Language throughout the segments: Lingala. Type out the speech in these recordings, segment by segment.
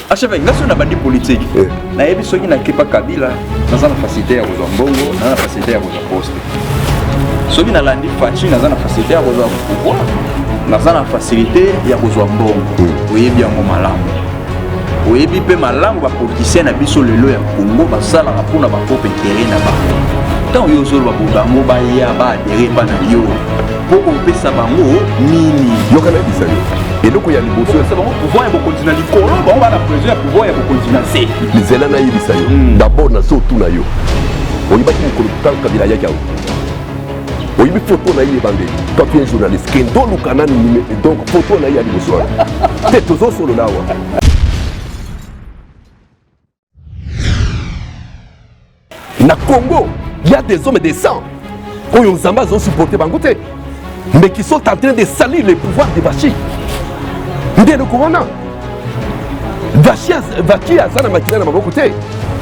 Archevêque, nation na bandi politique. Na yebi soki na kepa Kabila, naza na facilité ya kozwa mbongo, na facilité ya kozwa poste. Soki na landi Fachi, naza na facilité ya kozwa pouvoir, naza na facilité ya kozwa mbongo. Oyebi yango malamu. Oyebi pe malamu ba politicien na biso lelo ya Congo basala rapona ba propre intérêt na bango. Tant yo zolo ba bango ba ya ba adhérer pa na yo. Pour opesa bango nini yokana bisa yo eloko ya liboso c'est bon pouvoir ya continuer likolo bango ba na président ya pouvoir ya continuer c'est lizela na yibisa yo d'abord na so tuna yo oyibaki mokolo tant Kabila yaki awo oyibi photo na ye bande toi tu es journaliste kendo lukana ni donc photo na ye ya liboso te tozo solo lawa na Congo il y a des hommes et des sangs oyo nzamba zo supporter bango te mais qui sont en train de salir les pouvoirs de Vachi. Ndé le corona. Vachi a sana makina na maboko te.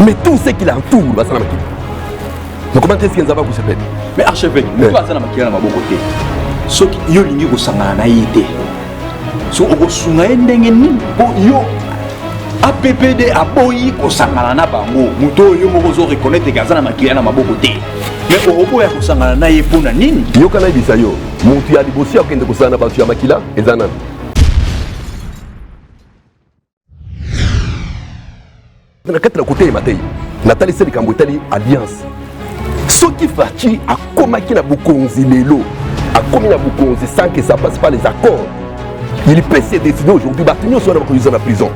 Mais tout ce qui l'entoure va sana makina. Mais comment est-ce qu'il va vous s'appelle? Mais archevêque, tu vas sana makina na maboko te. So yo lingi ko sangana na yite. So o sunga ndenge ni bo yo APPD aboyi ko sangana na bango. Muto yo moko zo reconnaître gazana makina na maboko te. Mais au ya kusangana na ye pona nini yoka na ibisa yo muntu ya libosi akende kusana basu ya makila ezana na katla côté matei natali seli kambo itali alliance soki Fachi akomaki na bukonzi lelo akomi na bukonzi sans que ça passe pas les accords il peut se décider aujourd'hui batunyo so na bakuiza na prison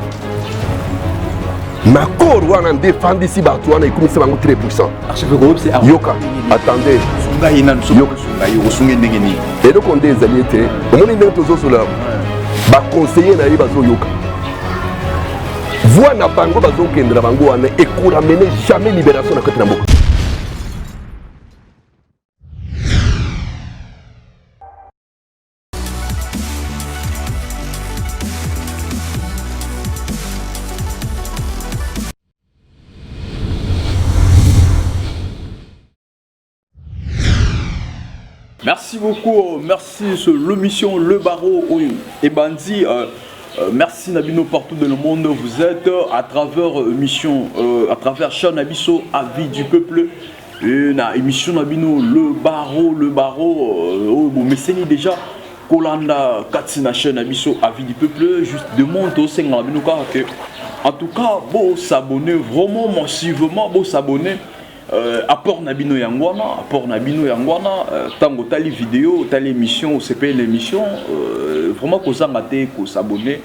Nakor wana défendre ici bato wana ikumisa bango très puissant. Yoka, attendez. Sunga ina yoka sunga yo sunga ndenge ni. Et donc on des alliés té. Omoni ndenge tozo sola. Ba conseiller na ye bazo yoka. Voix na bango bazo kendra bango wana ekura mener jamais libération na kati na mboka. Merci beaucoup, merci sur l'émission Le Barreau et Bandi. Merci Nabino partout dans le monde. Vous êtes à travers émission, à travers chaîne Abisso, Avis du peuple. Une émission Nabino Le Barreau. Bon, mais c'est déjà Kolanda Katsina chaîne Abisso, Avis du peuple. Juste demande au Seigneur Nabino que, en tout cas, beau s'abonner vraiment massivement, beau s'abonner. Apport Nabino Yangwana, tango tali vidéo, tali émission, CP l'émission, vraiment qu'on s'abonne, qu'on s'abonner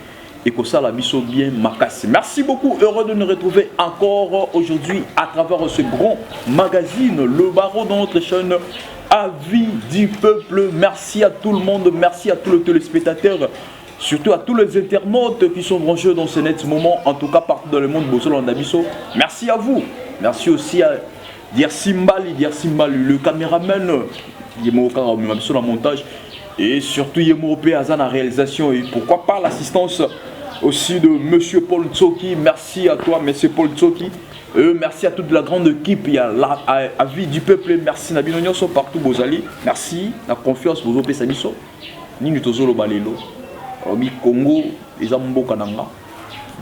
et qu'on s'abisso bien makassi. Merci beaucoup, heureux de nous retrouver encore aujourd'hui à travers ce grand magazine, Le Barreau dans notre chaîne Avis du peuple. Merci à tout le monde, merci à tous les téléspectateurs, surtout à tous les internautes qui sont branchés dans ce net moment, en tout cas partout dans le monde, Bosolo Nabiso. Merci à vous, merci aussi à Dir Simbali, le caméraman, sur la montage et surtout Yemopé à la réalisation et pourquoi pas l'assistance aussi de Monsieur Paul Tsoki. Merci à toi, Monsieur Paul Tsoki. Merci à toute la grande équipe, il y a Avis du peuple, merci Nabino Nyonso partout Bozali. Merci, la confiance Bozopé Sabiso. Ningu Tozolo Balelo. Omi Congo, les Amboka Nanga,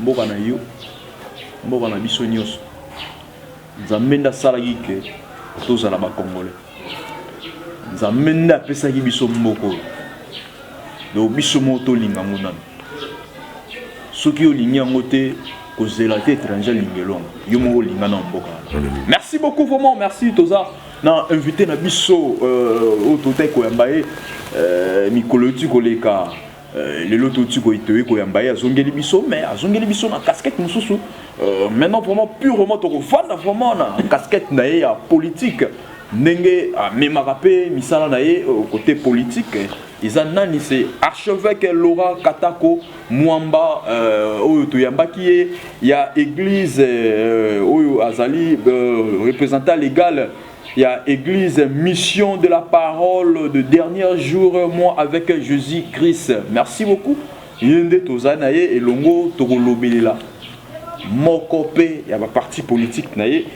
Mboka na yo, Mboka na Biso Nyonso. Nzamenda salagi ke tozala ba Congolais. Nzamenda pesaki biso mboko. Do biso moto linga monana. Soki olingi yango te kozela te étranger lingelonga. Yo mo linga na mboka. Merci beaucoup vraiment, merci toza na invité na biso au tote ko yambaye mikolo ti koleka les loto ti ko itoye ko yambaye azongeli biso mais azongeli biso na casquette mususu. Maintenant vraiment purement tokofanda vraiment na casquette na ye ya politique ndenge memarape misala na ye côté politique izanani c'est archevêque Laura Katako Mwamba oyo toyambaki ye ya église oyo azali représentant légal ya église mission de la parole de dernier jour moi avec Jésus-Christ. Merci beaucoup yende tozana ye elongo tokolobelela Mokope, il y a ma parti politique naïe,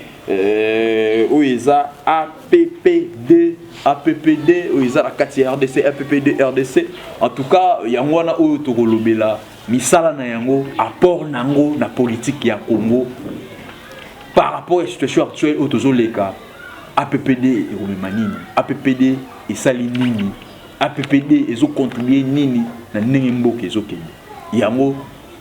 où ils ont APPD, où ils ont la 4 RDC, APPD, RDC. En tout cas, il y a un où Togolobela, misala na yango apport nango na politique ya Congo par rapport à la situation actuelle au tozoleka APPD et Romemanini APPD et sali nini APPD ezo contribuer nini na ndenge mboka ezokende yango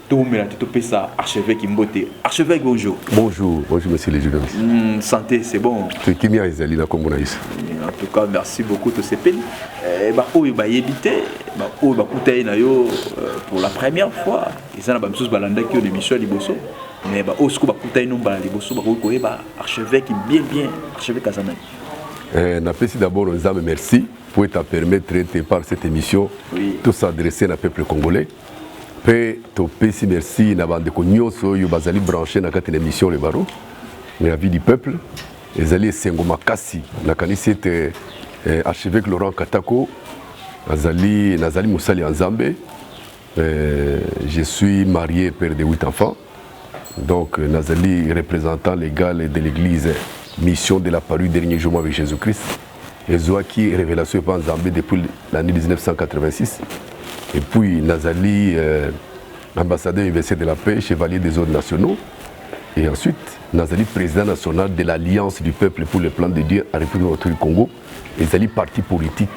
tomela te topesa archevêque Mbote. Archevêque, bonjour. Bonjour monsieur les journalistes. Santé, c'est bon. C'est qui m'a ezali na komona ici. En tout cas, merci beaucoup de ces peines. Bah oyo ba yebité, bah oyo ba kutaye na yo pour la première fois. Ils en a ba msos balanda ki o émission liboso. Mais bah osko ba kutaye no ba liboso ba ko ba archevêque bien archevêque Azana. N'apprécie d'abord aux âmes merci pour te permettre de par cette émission de s'adresser au peuple congolais. Pe to pesi merci na bande ko nyonso yo bazali branché na kati na émission le baro la vie du peuple ezali sengo makasi na kanisi ete archevêque Laurent Katako nazali musali Nzambe. Je suis marié, père de 8 enfants, donc nazali représentant légal de l'église mission de la parue dernier jour avec Jésus-Christ et Zoaki révélation par Nzambe depuis l'année 1986. Et puis Nazali, ambassadeur universitaire de la paix, chevalier des ordres nationaux. Et ensuite, Nazali, président national de l'Alliance du peuple pour le plan de Dieu à la République du Congo. Et Nazali, parti politique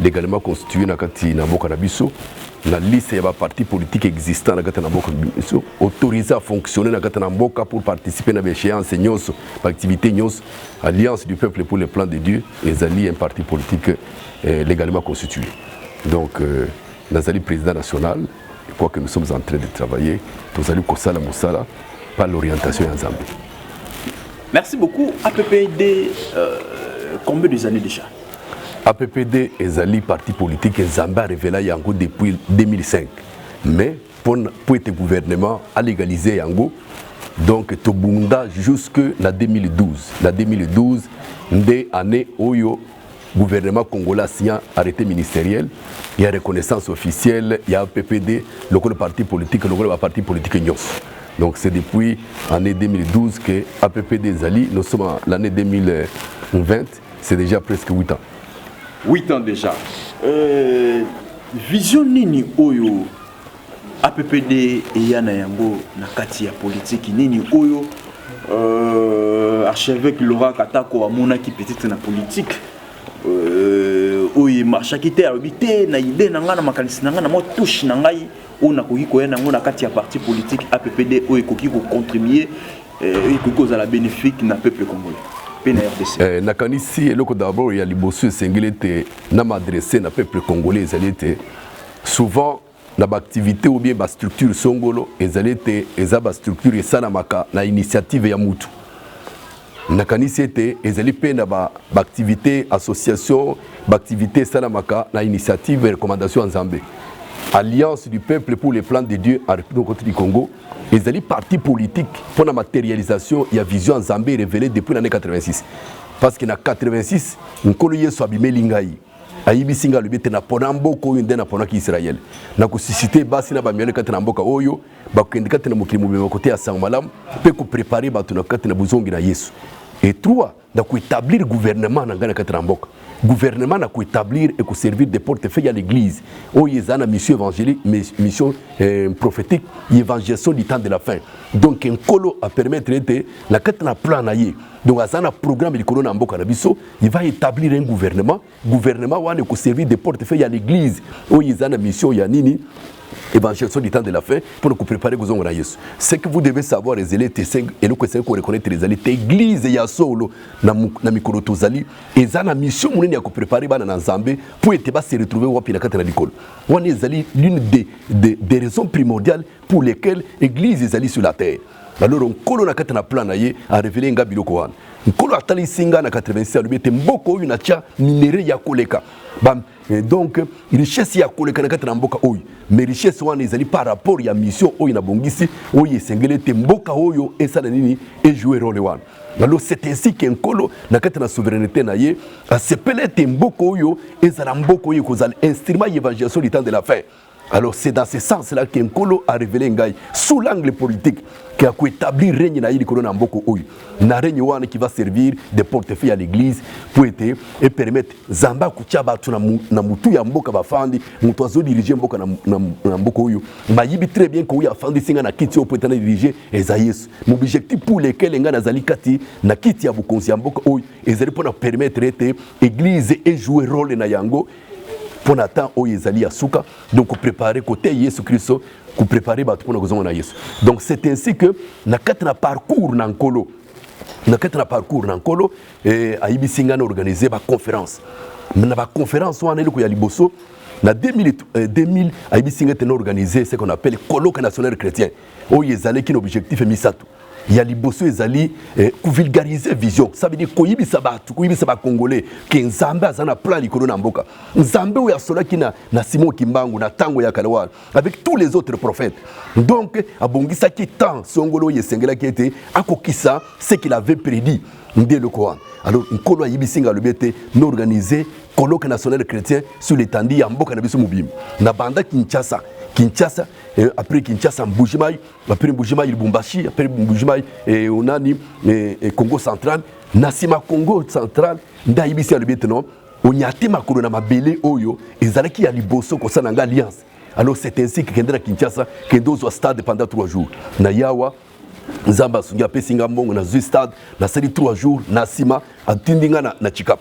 légalement constitué dans Naboka Nabiso. La liste des partis politiques existants dans Naboka Nabiso, autorisé à fonctionner dans Naboka pour participer à l'échéance, l'activité Alliance du peuple pour le plan de Dieu. Et Nazali, un parti politique légalement constitué. Donc, Nazali président national, je crois que nous sommes en train de travailler. Nazali Kosala Moussala par l'orientation en Zambie. Merci beaucoup. APPD, combien d'années déjà? APPD est Zali parti politique et Zambie a révélé Yango depuis 2005. Mais pour être gouvernement à légaliser Yango, donc Tobunda jusque la 2012. La 2012, des années Oyo. Gouvernement congolais a signé arrêté ministériel, il y a reconnaissance officielle, il y a APPD, le parti politique, le parti politique Nyos. Donc c'est depuis l'année 2012 que APPD Zali, nous sommes en l'année 2020, c'est déjà presque 8 ans. 8 ans déjà. Vision nini oyo APPD et Yana Yango na kati ya politique nini oyo archevêque Laurent Katako amona qui peut-être na politique. Oui, chaque été habité na idée nanga na makanisi nanga na mo touche nangai on a koki koyena ngona kati ya parti politique APPD o ekoki ko contribuer ekoki za la bénéfique na peuple congolais PNRDC na kanisi eloko d'abord ya liboso sengilete na m'adresser na peuple congolais ezalete souvent na ba activité ou bien ba structure songolo ezalete eza ba structure esala maka na initiative ya mutu. Nakanisi ete ezali pe na ba activité association ba activité salamaka na initiative et recommandation en Zambie. Alliance du peuple pour les plans de Dieu à République du Congo ezali parti politique pour la matérialisation et la vision en Zambie révélée depuis l'année 86. Parce que na 86 nkolo yeso abimeli ngai ayibisinga lobete na pona mboko oyo nde na pona ki Israël na ko susciter basi na ba miele kata na mboka oyo ba kende kata na mokili mobimba côté ya sangmalam pe ko préparer ba tuna kata na buzongi na Yesu. Et trois, de établir gouvernement dans le mboka. Gouvernement na établir et ko servir de portefeuille à l'église. Oh yezana mission évangélique, mission prophétique, évangélisation du temps de la fin. Donc un colo a permettre de la katana plan naie. Donc azana programme de corona mboka na biso, il va établir un gouvernement wane ko servir de portefeuille à l'église. Oh yezana mission ya nini évangélisation du temps de la fin pour nous préparer aux hommes. Ce que vous devez savoir, les élèves, et nous connaissons reconnaître les élèves, l'église ya solo na mikoro tozali, et ça la mission mouneni à préparer dans Zambie pour être se retrouver au Pina Katana Nicole. On est l'une des raisons primordiales pour lesquelles l'église est allée sur la terre. Alors on colonne à Katana plan à révéler un gabilo kohan. Nkolo atali singa na 86 alobete mboko oyo na tia minéré ya koleka. Bam donc richesse ya koleka na kata na mboka oyo. Mais richesse wana ezali par rapport ya mission oyo na bongisi oyo esengele te mboka oyo esala nini et jouer rôle wana. Alors c'est ainsi que Nkolo na kata na souveraineté na ye a sepelé te mboko oyo ezala mboko oyo kozala instrument d'évangélisation du temps de la fin. Alors c'est dans ce sens-là qu'Nkolo a révélé Ngai, sous l'angle politique, qui a établi règne na yili kolona mboko oyo. Na règne wana qui va servir de portefeuille à l'église pour être et permettre Zamba kutia batu na mutu ya mboka bafandi, mutu azo diriger mboka na mboko oyo. Mayibi très bien ko ya fandi singa na kiti au peut diriger Esaïe. Mon objectif pour lequel nga nazali kati na kiti ya bukonzi ya mboka oyo, ezali pour permettre ete église et jouer rôle na yango. Pour nathan oyo ezali ya suka, donc préparer côté Yesu Christo, pour préparer batu pour na Yesu. Donc c'est ainsi que na kati na parcours na Nkolo, ayibi singa na organiser ba conférence. Na ba conférence wana ile ko ya liboso na 2000 ayibi singa tena organiser ce qu'on appelle colloque national chrétien. Oyo ezali ki objectif misato. Il y a liboso ezali ku vulgariser vision. Ça veut dire koyibisa batu, koyibisa ba congolais que Nzambe azana plan likolo na mboka. Nzambe oya sola ki na Simon Kimbangu na tango ya Kalawala avec tous les autres prophètes. Donc abongisa ki tant songolo yesengela ki était akokisa ce qu'il avait prédit ndé le Coran. Alors Nkolo ayibisinga lobete n'organiser colloque national chrétien sur l'étendue ya mboka na biso mobim. Na banda Kinshasa, après Kinshasa, Mbujimai, après Mbujimai, Lubumbashi, après Mbujimai, Onani, Congo central, Nasima Congo central, Ndaibisi Alubeteno, Onyate Makolo na Mabele Oyo, Ezalaki ya Liboso Kosananga Alliance. Alors c'est ainsi que Kendra Kinshasa, Kendo soit stade pendant 3 jours. Na Yawa, Nzamba Sunga Pesinga Mbongo, na Zui stade, na sali 3 jours, Nasima, Antindinga na Chikap.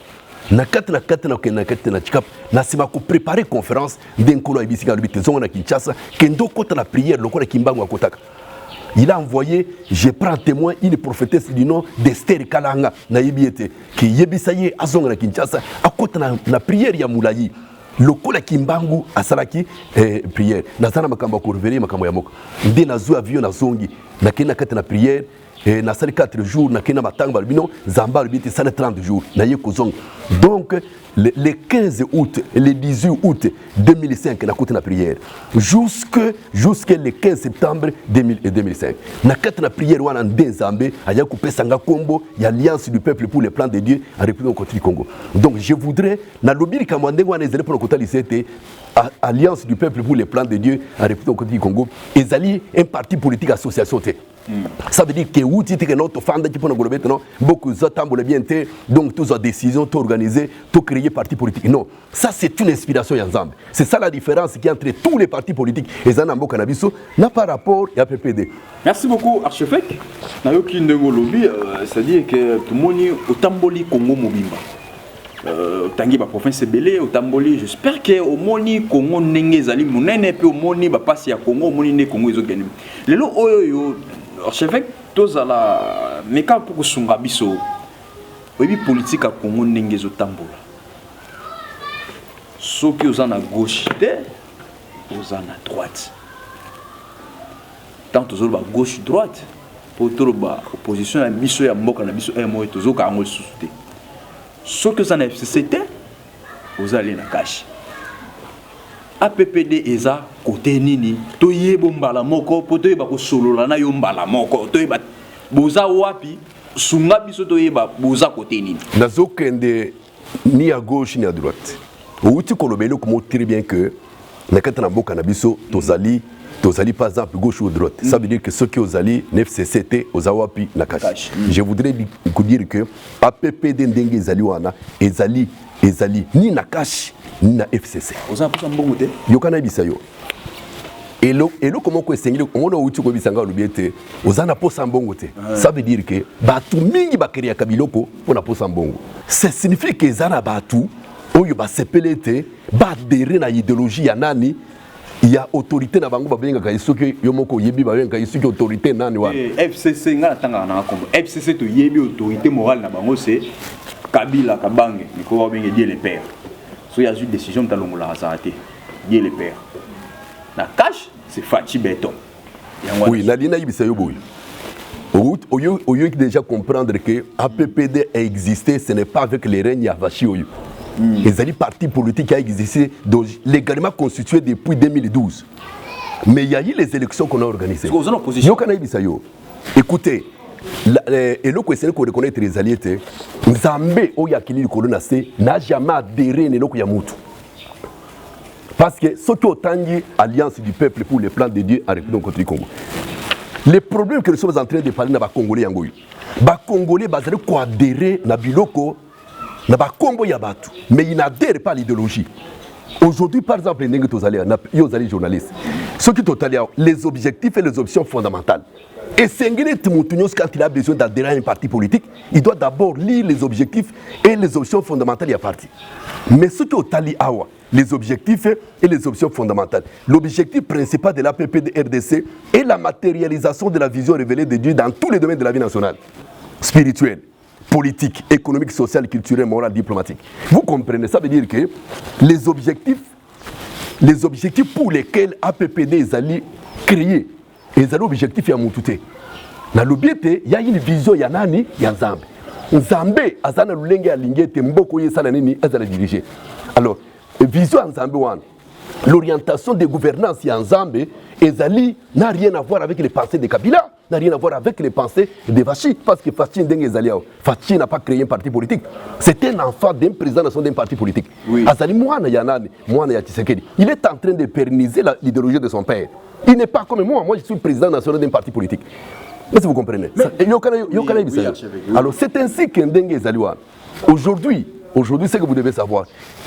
Na Chikap, Nasima ko préparer conférence d'Nkolo Ayibisinga Lubite zonga na Kinshasa, Kendo kota na prière lokola Kimbangu akotaka. Il a envoyé, je prends témoin, une prophétesse du nom d'Esther Kalanga na Yebiete, qui Yebisaye azonga na Kinshasa, akota na prière ya Moulayi. Lokola Kimbangu asalaki prière. Nazana makamba ko révéler makambo ya moka. Nde nazu avion na zongi, na kena kata na prière. Na sali 4 jours na kena matanga balbino Zamba albiti sali 30 jours na ye kozong. Donc le 15 août et le 18 août 2005 na kote na prière jusque le 15 septembre 2005 na kata na prière wana nde Nzambe aya kopesa nga kombo ya alliance du peuple pour le plan de Dieu en République du Congo. Donc je voudrais na lobiri kamande wana ezali pour kota lisete alliance du peuple pour le plan de Dieu en République du Congo ezali un parti politique association te. Ça veut dire que outil que notre fanda qui pour golobet non beaucoup d'attentes bien té donc tous les décisions tout organiser tout créer parti politique non ça c'est une inspiration ya Nzambe. C'est ça la différence qui entre tous les partis politiques et Zanambo Cannabiso n'a pas rapport à PPD. Merci beaucoup archevêque. Nayoki ndego lobby c'est-à-dire que tout moni otamboli Congo mobimba. Tangi ba province belé otamboli j'espère que au moni Congo ndenge zali munene pe au moni ba passe ya Congo moni ne Congo ezogani. Lelo oyo archevêque tozala meka pour kusunga biso oyebi politique à Congo ndenge ezotambola soki oza na gauche te oza na droite tant tozoloba gauche droite po toloba opposition ya biso ya mboka na biso moyo tozoka yango lisusu te soki oza na FCC te oza ali na kashi APPD eza côté nini toyeba mbala moko po toyeba ko solola na yo mbala moko toyeba boza wapi sunga biso toyeba boza côté nini nazokende ni à gauche ni à droite outi kolobelo comme très bien que na katana boka na biso tozali par exemple gauche ou droite ça veut dire que ceux qui ozali FCCT ozawapi na kashi je voudrais dire que APPD ndenge ezali wana ezali ni na kashi ni na FCC ozapusa mbongo te yokana bisayo elo comment ko esengeli on a outi ko bisanga lubiete ozana posa mbongo te ça veut dire que batu mingi bakeria kabiloko pona posa mbongo ça signifie que zana batu oyo ba sepelete ba adhérer na idéologie ya nani ya autorité na bango babenga ka isoki yo moko yebi babenga ka isoki autorité nani wa FCC ngala tanga na kombo FCC to yebi autorité morale na bango c'est Kabila Kabange niko babenga Dieu le Père so ya une décision talongola azate Dieu le Père na cash c'est Fachi Beton oui na lina yibisa yo boy oyo qui déjà comprendre que APPD a existé ce n'est pas avec les règnes ya Vachi oyo. Les alliés partis politiques qui a existé, légalement constitué depuis 2012. Mais il y a eu les élections qu'on a organisées. Écoutez, et le question qu'on reconnaît les alliés, Nzambe Oyakili Kolonase n'a jamais adhéré à Yamutu. Parce que ce qui est alliance du peuple pour les plans de Dieu en République contre le Congo. Les problèmes que nous sommes en train de parler, les Congolais, les Congolais, ils adhérent à Biloko, à Congo Yabatu, mais ils n'adhèrent pas à l'idéologie. Aujourd'hui, par exemple, les journalistes, ceux qui sont les objectifs et les options fondamentales. Et Senghele Timoutounos, quand il a besoin d'adhérer à un parti politique, il doit d'abord lire les objectifs et les options fondamentales du parti. Mais ceux qui ont Awa, les objectifs et les options fondamentales. L'objectif principal de l'APP de RDC est la matérialisation de la vision révélée de Dieu dans tous les domaines de la vie nationale, spirituelle, politique, économique, sociale, culturelle, morale, diplomatique. Vous comprenez, ça veut dire que les objectifs pour lesquels APPD est allé créer, et les objectifs à Moutouté. Dans l'objectif, il y a une vision, il y a Nani, il y a Nzambe. Nzambe, Azana Lulenge Alingete, Mboko Yesalanini, Azana dirigé. Alors, vision Nzambe, l'orientation des gouvernances Nzambe, Ezali n'a rien à voir avec les pensées de Kabila, n'a rien à voir avec les pensées de Fachi, parce que Fachi n'a pas créé un parti politique. C'est un enfant d'un président d'un parti politique. Oui. Azali Mouana Yanani, Mouana Yatisekedi, il est en train de pérenniser l'idéologie de son père. Il n'est pas comme moi je suis président national d'un parti politique. Mais si vous comprenez. Alors c'est ainsi qu'Ndengue Zaliwa. Aujourd'hui, c'est que vous devez savoir.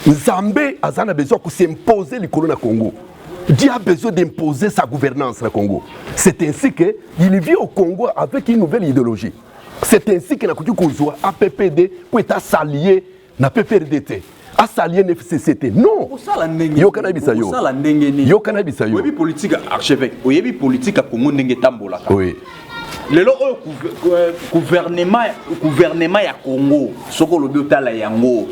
Nzambe a besoin de s'imposer le Congo. Dieu a besoin d'imposer sa gouvernance au Congo. C'est ainsi qu'il vit au Congo avec une nouvelle idéologie. C'est ainsi que la APPD peut être s'allier à PPRDT. À s'allier à FCCT. Non. Yo kana bisayo. Yo kana bisayo. Oui, politique archevêque. Oui, politique à Congo ndenge tambola. Oui. Lelo gouvernement ya Congo, soko lo biotala yango.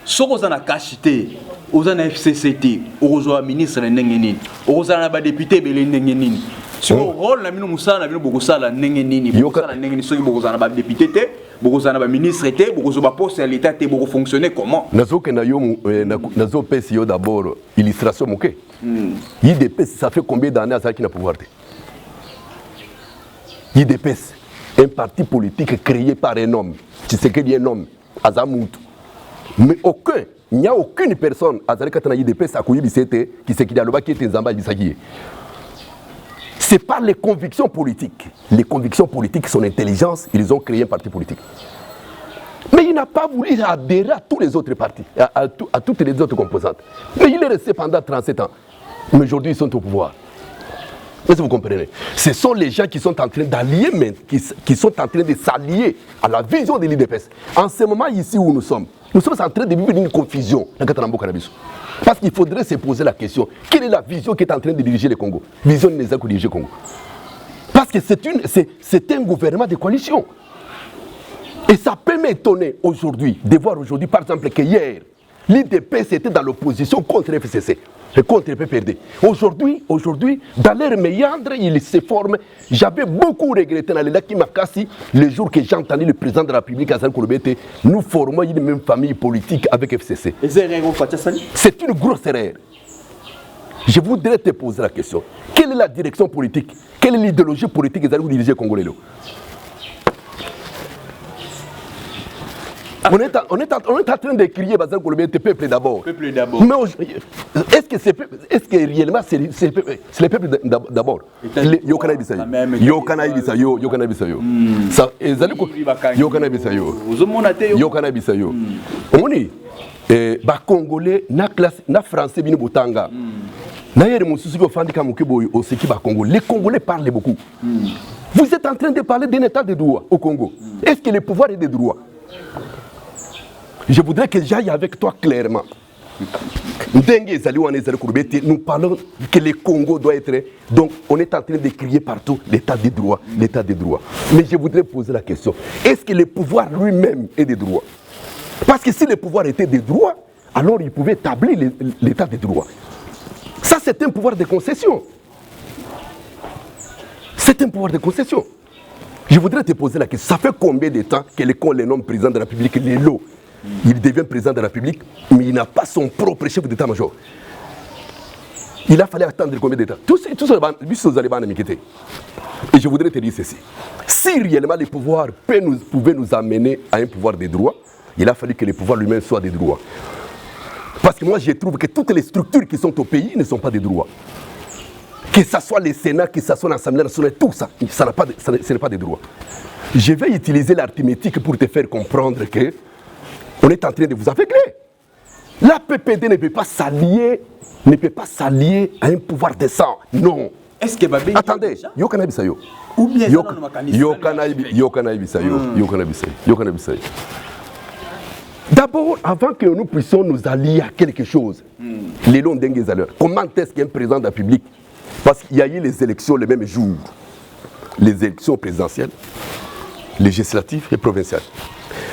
Soko zana kashité, ozana FCCT, ozoa ministre ndenge nini. Ozana ba député belé ndenge nini. Si on rôle na bino musala na bino bokosala ndenge nini. Bokosala ndenge nini soki bokozana ba député te. Beaucoup de ministres étaient, beaucoup de postes à l'État étaient, beaucoup fonctionner comment? Nazo PSO d'abord, illustration moquée. IDPS, ça fait combien d'années à ça qui n'a pouvoir? IDPS, un parti politique créé par un homme. Tu sais qu'il y a un homme, Azamout. Mais il n'y a aucune personne à Zalekatana IDPS à Kouyibisete qui sait qu'il y a le bas qui est un Zamba Bissagié. C'est pas les convictions politiques. Les convictions politiques, son intelligence, ils ont créé un parti politique. Mais il n'a pas voulu adhérer à tous les autres partis, à toutes les autres composantes. Mais il est resté pendant 37 ans. Mais aujourd'hui, ils sont au pouvoir. Est-ce que vous comprenez? Ce sont les gens qui sont en train d'allier, qui sont en train de s'allier à la vision de l'IDPS. En ce moment, ici où nous sommes en train de vivre une confusion. Parce qu'il faudrait se poser la question, quelle est la vision qui est en train de diriger le Congo? Vision de Nézako diriger le Congo. Parce que c'est un gouvernement de coalition. Et ça peut m'étonner aujourd'hui, de voir aujourd'hui par exemple que hier, l'IDPS était dans l'opposition contre FCC. Et contre le PPRD. Aujourd'hui, dans leur méandre, il se forme. J'avais beaucoup regretté dans les Laki Makassi, le jour que j'ai entendu le président de la République, Hassan Kouroubete, nous formons une même famille politique avec FCC. C'est une grosse erreur. Je voudrais te poser la question. Quelle est la direction politique? Quelle est l'idéologie politique que vous allez diriger Congolais? On est en train de crier Bazar Kouroubete, peuple d'abord. Peuple d'abord. Mais est-ce que réellement c'est le peuple d'abord? Yokana Bisayo. Yokana Bisayo. Yokana Bisayo. Ça, Yokana Bisayo. Yokana Bisayo. On dit, ba Congolais, na Français, bini botanga. D'ailleurs, mon souci au Fandika Moukebo, au Seki ba Congo. Les Congolais parlent beaucoup. Vous êtes en train de parler d'un état de droit au Congo. Est-ce que le pouvoir est de droit? Je voudrais que j'aille avec toi clairement. Nous parlons que le Congo doit être... Donc, on est en train de crier partout l'état des droits, l'état des droits. Mais je voudrais poser la question. Est-ce que le pouvoir lui-même est des droits? Parce que si le pouvoir était des droits, alors il pouvait établir l'état des droits. Ça, c'est un pouvoir de concession. C'est un pouvoir de concession. Je voudrais te poser la question. Ça fait combien de temps que les nomme président de la République, Lelo, il devient président de la République, mais il n'a pas son propre chef d'état-major. Il a fallu attendre combien de temps? Tout ça, et je voudrais te dire ceci. Si réellement le pouvoir pouvait nous amener à un pouvoir de droit, il a fallu que le pouvoir lui-même soit de droit. Parce que moi, je trouve que toutes les structures qui sont au pays ne sont pas des droits. Que ce soit le Sénat, que ce soit l'Assemblée nationale, tout ça, ce n'est pas des droits. Je vais utiliser l'arithmétique pour te faire comprendre que on est en train de vous aveugler. La PPD ne peut pas s'allier à un pouvoir décent. Non. Est-ce que Babé... Attendez, Yokana Bisayo. Ou bien Yokana Bisayo. D'abord, avant que nous puissions nous allier à quelque chose, les longs dengues à l'heure, comment est-ce qu'un président de la République, parce qu'il y a eu les élections le même jour, les élections présidentielles, législatives et provinciales.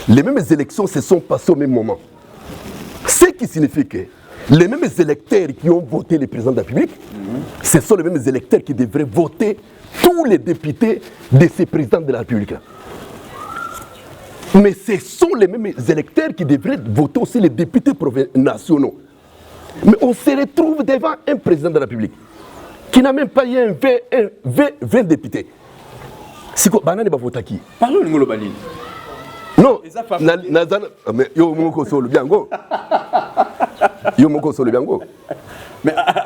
Les mêmes élections se sont passées au même moment. Ce qui signifie que les mêmes électeurs qui ont voté le président de la République, ce sont les mêmes électeurs qui devraient voter tous les députés de ces présidents de la République. Mais ce sont les mêmes électeurs qui devraient voter aussi les députés nationaux. Mais on se retrouve devant un président de la République qui n'a même pas eu 20 députés. Si vous avez voté qui? Parlons de Ngolobali. Non, mais yo moko solo biango. Yo moko solo biango.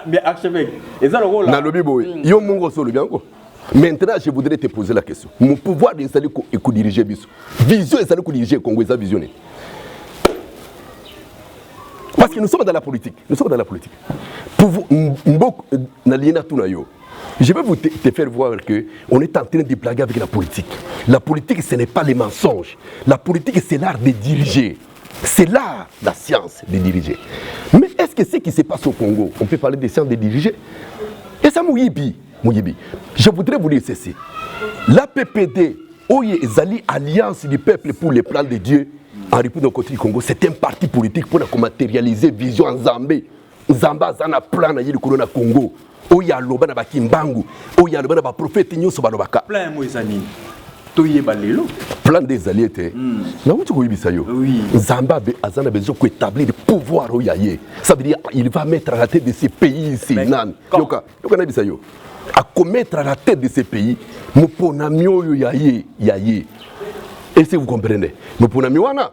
Mais archevêque, et ça le rôle là. Na lobi boy, yo moko solo biango. Maintenant, je voudrais te poser la question. Mon pouvoir de salut et diriger biso. Vision et salut diriger Congo ça visionner. Parce que nous sommes dans la politique. Pour vous, je vais vous te faire voir qu'on est en train de blaguer avec la politique. La politique, ce n'est pas les mensonges. La politique, c'est l'art de diriger. C'est l'art, la science de diriger. Mais est-ce que ce qui se passe au Congo, on peut parler de science de diriger? Et ça, Mouyibi. Je voudrais vous dire ceci. La PPD, Zali Alliance du peuple pour les plans de Dieu, en République du Congo, c'est un parti politique pour matérialiser vision en Zambé. Zamba zana plan na yili kolona Congo. Oya loba na bakimbangu, oya loba na ba prophète nyoso balobaka. Plan mo ezani. Toyeba lelo. Plan des alliés. Na wuti ko yibisa yo. Oui. Zamba azana besoin ko établir le pouvoir oyaye. Ça veut dire il va mettre à la tête de ces pays ici nan. Yoka na yibisa yo. À commettre à la tête de ces pays, moponamio yo yaye. Est-ce que vous comprenez? Moponamio wana.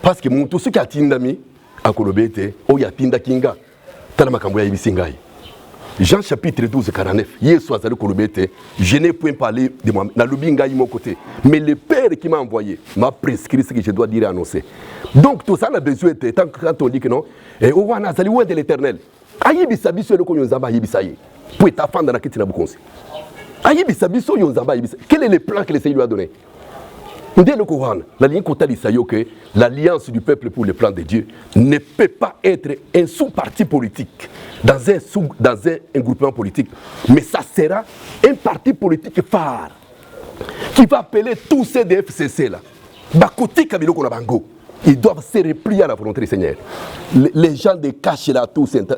Parce que mon tout ce qui a tindami à Kolobete, oya tinda kinga. Tala makambo ya ibisingai. Jean chapitre 12, 49. Yesu azali Kolobete, je n'ai point parlé de moi. Na lubingai mon côté. Mais le Père qui m'a envoyé m'a prescrit ce que je dois dire et annoncer. Donc tout ça n'a besoin de tant quand on dit que non. Et owana azali oué de l'Éternel. Ayibisa biso le konyo nzamba ayibisa ye. Pour être afin dans la kiti na bukonsi. Ayibisa biso yo nzamba ayibisa. Quel est le plan que le Seigneur lui a donné? Dès le Coran, la ligne Kotali Sayo que l'alliance du peuple pour le plan de Dieu ne peut pas être un sous-parti politique dans un groupement politique, mais ça sera un parti politique phare qui va appeler tous ces DFCC là. Bakoti Kabilo Konabango. Ils doivent se replier à la volonté du Seigneur. Les gens de cache là, tout cette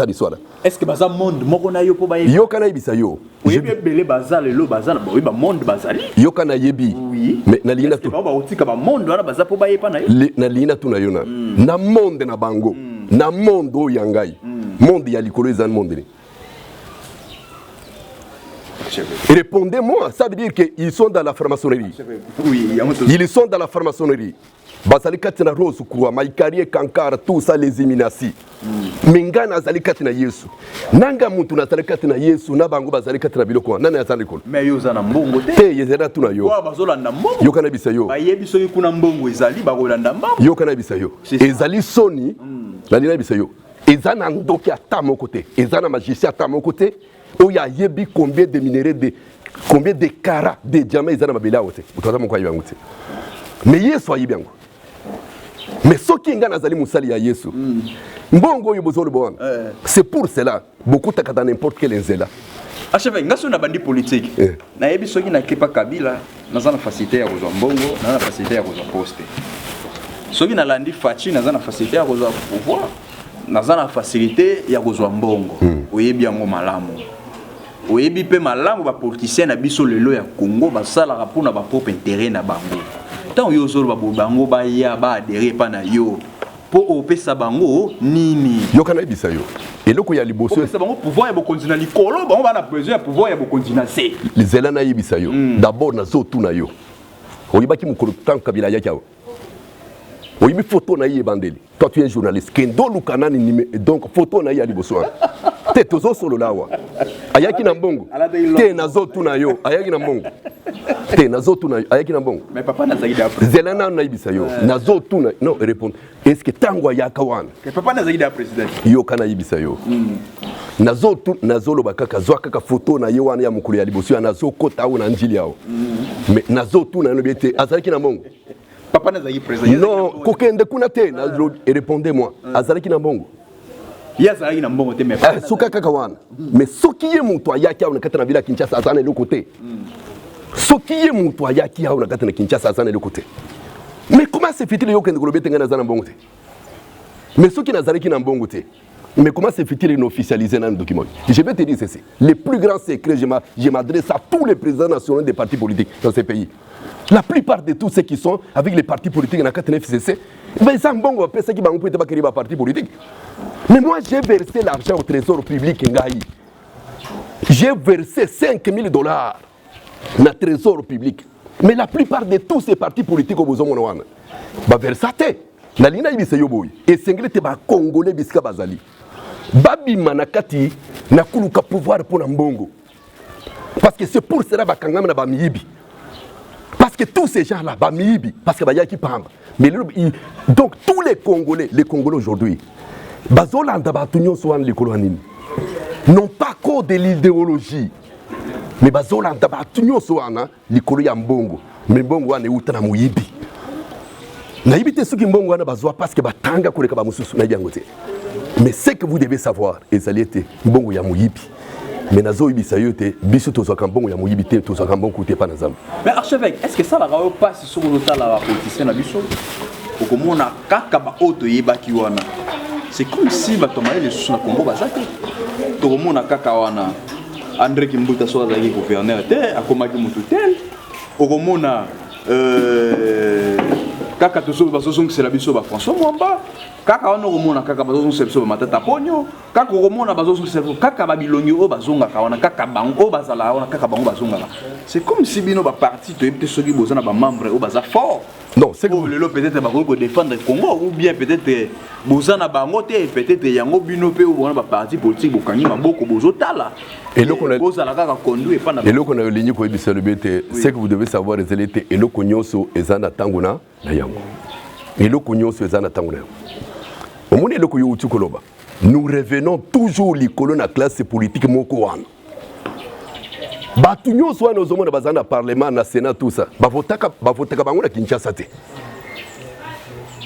histoire. Est-ce que baza monde mokona yo po ba yebi? Yo kana yebisa yo. Oui, belé bazal le bazal ba oui ba monde bazali. Yo kana yebi. Oui. Mais na lina tout. Ba otika ba monde wana baza po ba yepa na yo. Na lina tu na yo na. Na monde na bango. Na monde o yangai. Monde ya likolo ezan monde ni. Répondez-moi, ça veut dire qu'ils sont dans la franc-maçonnerie. Oui, ils sont dans la franc-maçonnerie. Bazali katina rose kuwa maikarie kankara tout ça les éminassi. Mingana azali katina Yesu. Nanga muntu nazali katina Yesu na bango bazali katina biloko nani azali kolo. Mais yo za na mbongo te. Te yezera tuna yo. Wa bazolanda mbongo. Yo kana bisa yo. Ba yebi so kuna mbongo ezali ba kolanda mbongo. Yo kana bisa yo. Ezali soni. La lina bisa yo. Ezana ndoki ata mon côté. Ezana magicien ata mon côté. Oya yebi combien de minéraux combien de carats de diamants ezana mabela wote. Utaza mon kwa yibangote. Mais Yesu ayibango. Mais ce qui est nazali musali ya Yesu. Mbongo yo bozolo bona. C'est pour cela beaucoup taka dans n'importe quel nzela. Acheve ngaso na bandi politique. Na yebi soki na kepa Kabila nazana facilité ya kozwa mbongo, na facilité ya kozwa poste. Soki na landi Fachi nazana facilité ya kozwa pouvoir, nazana facilité ya kozwa mbongo. Oyebi yango malamu. Oyebi pe malamu ba politicien na biso lelo ya Congo basala rapona ba propre intérêt na bango. Tant yo zolo ba bango ba ya ba adhérer pa na yo po opesa bango nini yo kana bisa yo eloko ya liboso opesa bango pouvoir ya bokonzina likolo bango bana besoin ya pouvoir ya bokonzina se lizela na yibisa yo d'abord na zo tu na yo oyibaki mukolo tant Kabila ya kyao Oui, mais photo na yé bandeli. Toi tu es un journaliste. Kendo lukanani donc photo na yé ali bosoa. Te tozo solo lawa. Ayaki na mbongo. Te nazo tuna yo. Ayaki na mbongo. Te nazo tuna yo. Ayaki na mbongo. Mais papa na zaida après. Zelana na ibisa yo. Nazo tuna. Non, répond. Est-ce que tango ayaka wana? Papa na zaida président. Yo kana ibisa yo. Nazo tu nazo lo bakaka zwa kaka photo na yo wana ya mukulu ya liboso nazo kota una njili yao. Mais nazo tuna no biete azalaki na mbongo. Papa na zaida président. Non, kokende kuna te nazo répondez-moi. Azalaki na mbongo. Yazaki na mbongo te mais suka kaka wana. Mais soki ye mutu ayaki auna kata na vila Kinshasa azana le côté. Soki ye mutu ayaki auna kata na Kinshasa azana le côté. Mais comment se fait-il yo kende kolobete ngana zana mbongo te? Mais soki nazalaki na mbongo te. Mais comment se fait-il inofficialiser dans le document? Je vais te dire ceci. Les plus grands secrets, je m'adresse à tous les présidents nationaux des partis politiques dans ces pays. La plupart de tous ceux qui sont avec les partis politiques dans la FCC, mais ça mbongo après ceux qui vont pas créer un parti politique. Mais moi j'ai versé l'argent au trésor public Ngaï. J'ai versé $5 000 dans le trésor public. Mais la plupart de tous ces partis politiques au besoin de bah versate. Na lina ibisa yoboy. Et senglete ba Congolais biska bazali. Babi manakati na kuluka pouvoir pour mbongo. Parce que c'est pour cela ba kangama na ba miyibi. Parce que tous ces gens là ba miyibi parce que ba yaki pamba. Mais donc tous les Congolais aujourd'hui bazolanda ba tunyo so an likolo anini. Non pas cause de l'idéologie. Mais bazolanda ba tunyo so ana likolo ya mbongo. Mais mbongo ane uta na muyibi. Naïbité ceux qui m'ont dit parce que batanga koleka ba mususu na yango te. Mais ce que vous devez savoir ezaliete mbongo ya muyibi. Mais nazo ibisa yote biso tozo kambongo ya muyibi te tozo kambongo te pa na zamba. Mais archevêque, est-ce que ça la passe sur le total la politicien na biso? Au komona kaka ba auto yeba ki wana. C'est comme si ba tomale les sous na Congo bazate. To komona kaka wana André Kimbuta so azaki gouverneur te akomaki mutu tel. Au komona kaka toso bazozong c'est la biso ba François Mwamba kaka wana komona kaka bazozong c'est biso ba Matata Ponyo kaka komona bazozong c'est kaka ba bilongi o bazonga ka wana kaka bango bazala wana kaka bango bazonga. C'est comme si bino ba parti to yebte soki bozana ba membre o baza fort. Non, c'est que vous le peut-être ba ko défendre Congo ou bien peut-être bozana bango te peut-être yango bino pe ou ba parti politique bokangi maboko bozotala. Et le qu'on a bozala kaka conduit pas na. Et le qu'on a ligne ko yebisa le bete c'est que vous devez savoir ezalete et le konyoso ezana tanguna na yango. Et le konyoso ezana tanguna. Omoni le koyo utukoloba. Nous revenons toujours likolo na classe politique moko wana. Batu nyonso wana ozomona bazana parlement na sénat tout ça. Bavotaka bango na Kinshasa te.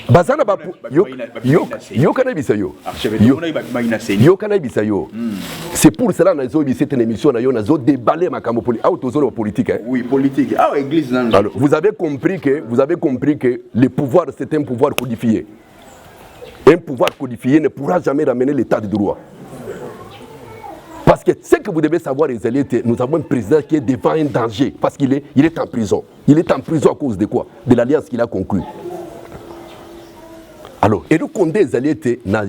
Bazana ba yo kana bisa yo. Yo kana bisa yo. C'est pour cela na zo cette émission na yo na zo déballer makambo politique hein. Oui, politique. Ah église nan. Alors, vous avez compris que le pouvoir c'est un pouvoir codifié. Un pouvoir codifié ne pourra jamais ramener l'état de droit. Parce que ce que vous devez savoir, nous avons un président qui est devant un danger. Parce qu'il est en prison. Il est en prison à cause de quoi? De l'alliance qu'il a conclue. Alors, et le Condé Zaliete, na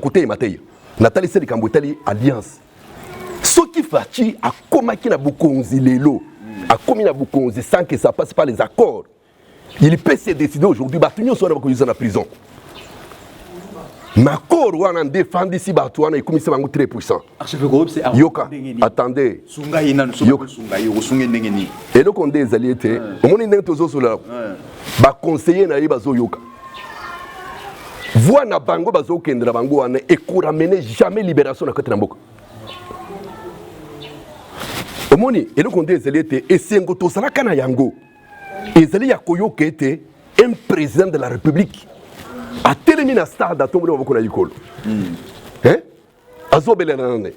côté Matei, Nathalie Selikambotali alliance. Ce qui fait à Komaki na Bukonzi Lelo, à Komi na Bukonzi sans que ça passe par les accords, il peut se décider aujourd'hui, Batunyo soit dans la prison. Macor ou en défendu si Batouana est commissaire très puissant. Yoka, attendez. Et le Condé Zaliete, au moment où nous sommes là, conseiller na bazo yoka. Voix na bango bazo kendra bango ane et qu'on ramène jamais libération na côté namboka. Au moment et le Condé Zaliete et sengo to sala kana yango. Et Zali Yakoyo qui était un président de la République. A terminé la stade à tomber au na yikolo. Hein? Azobele nane.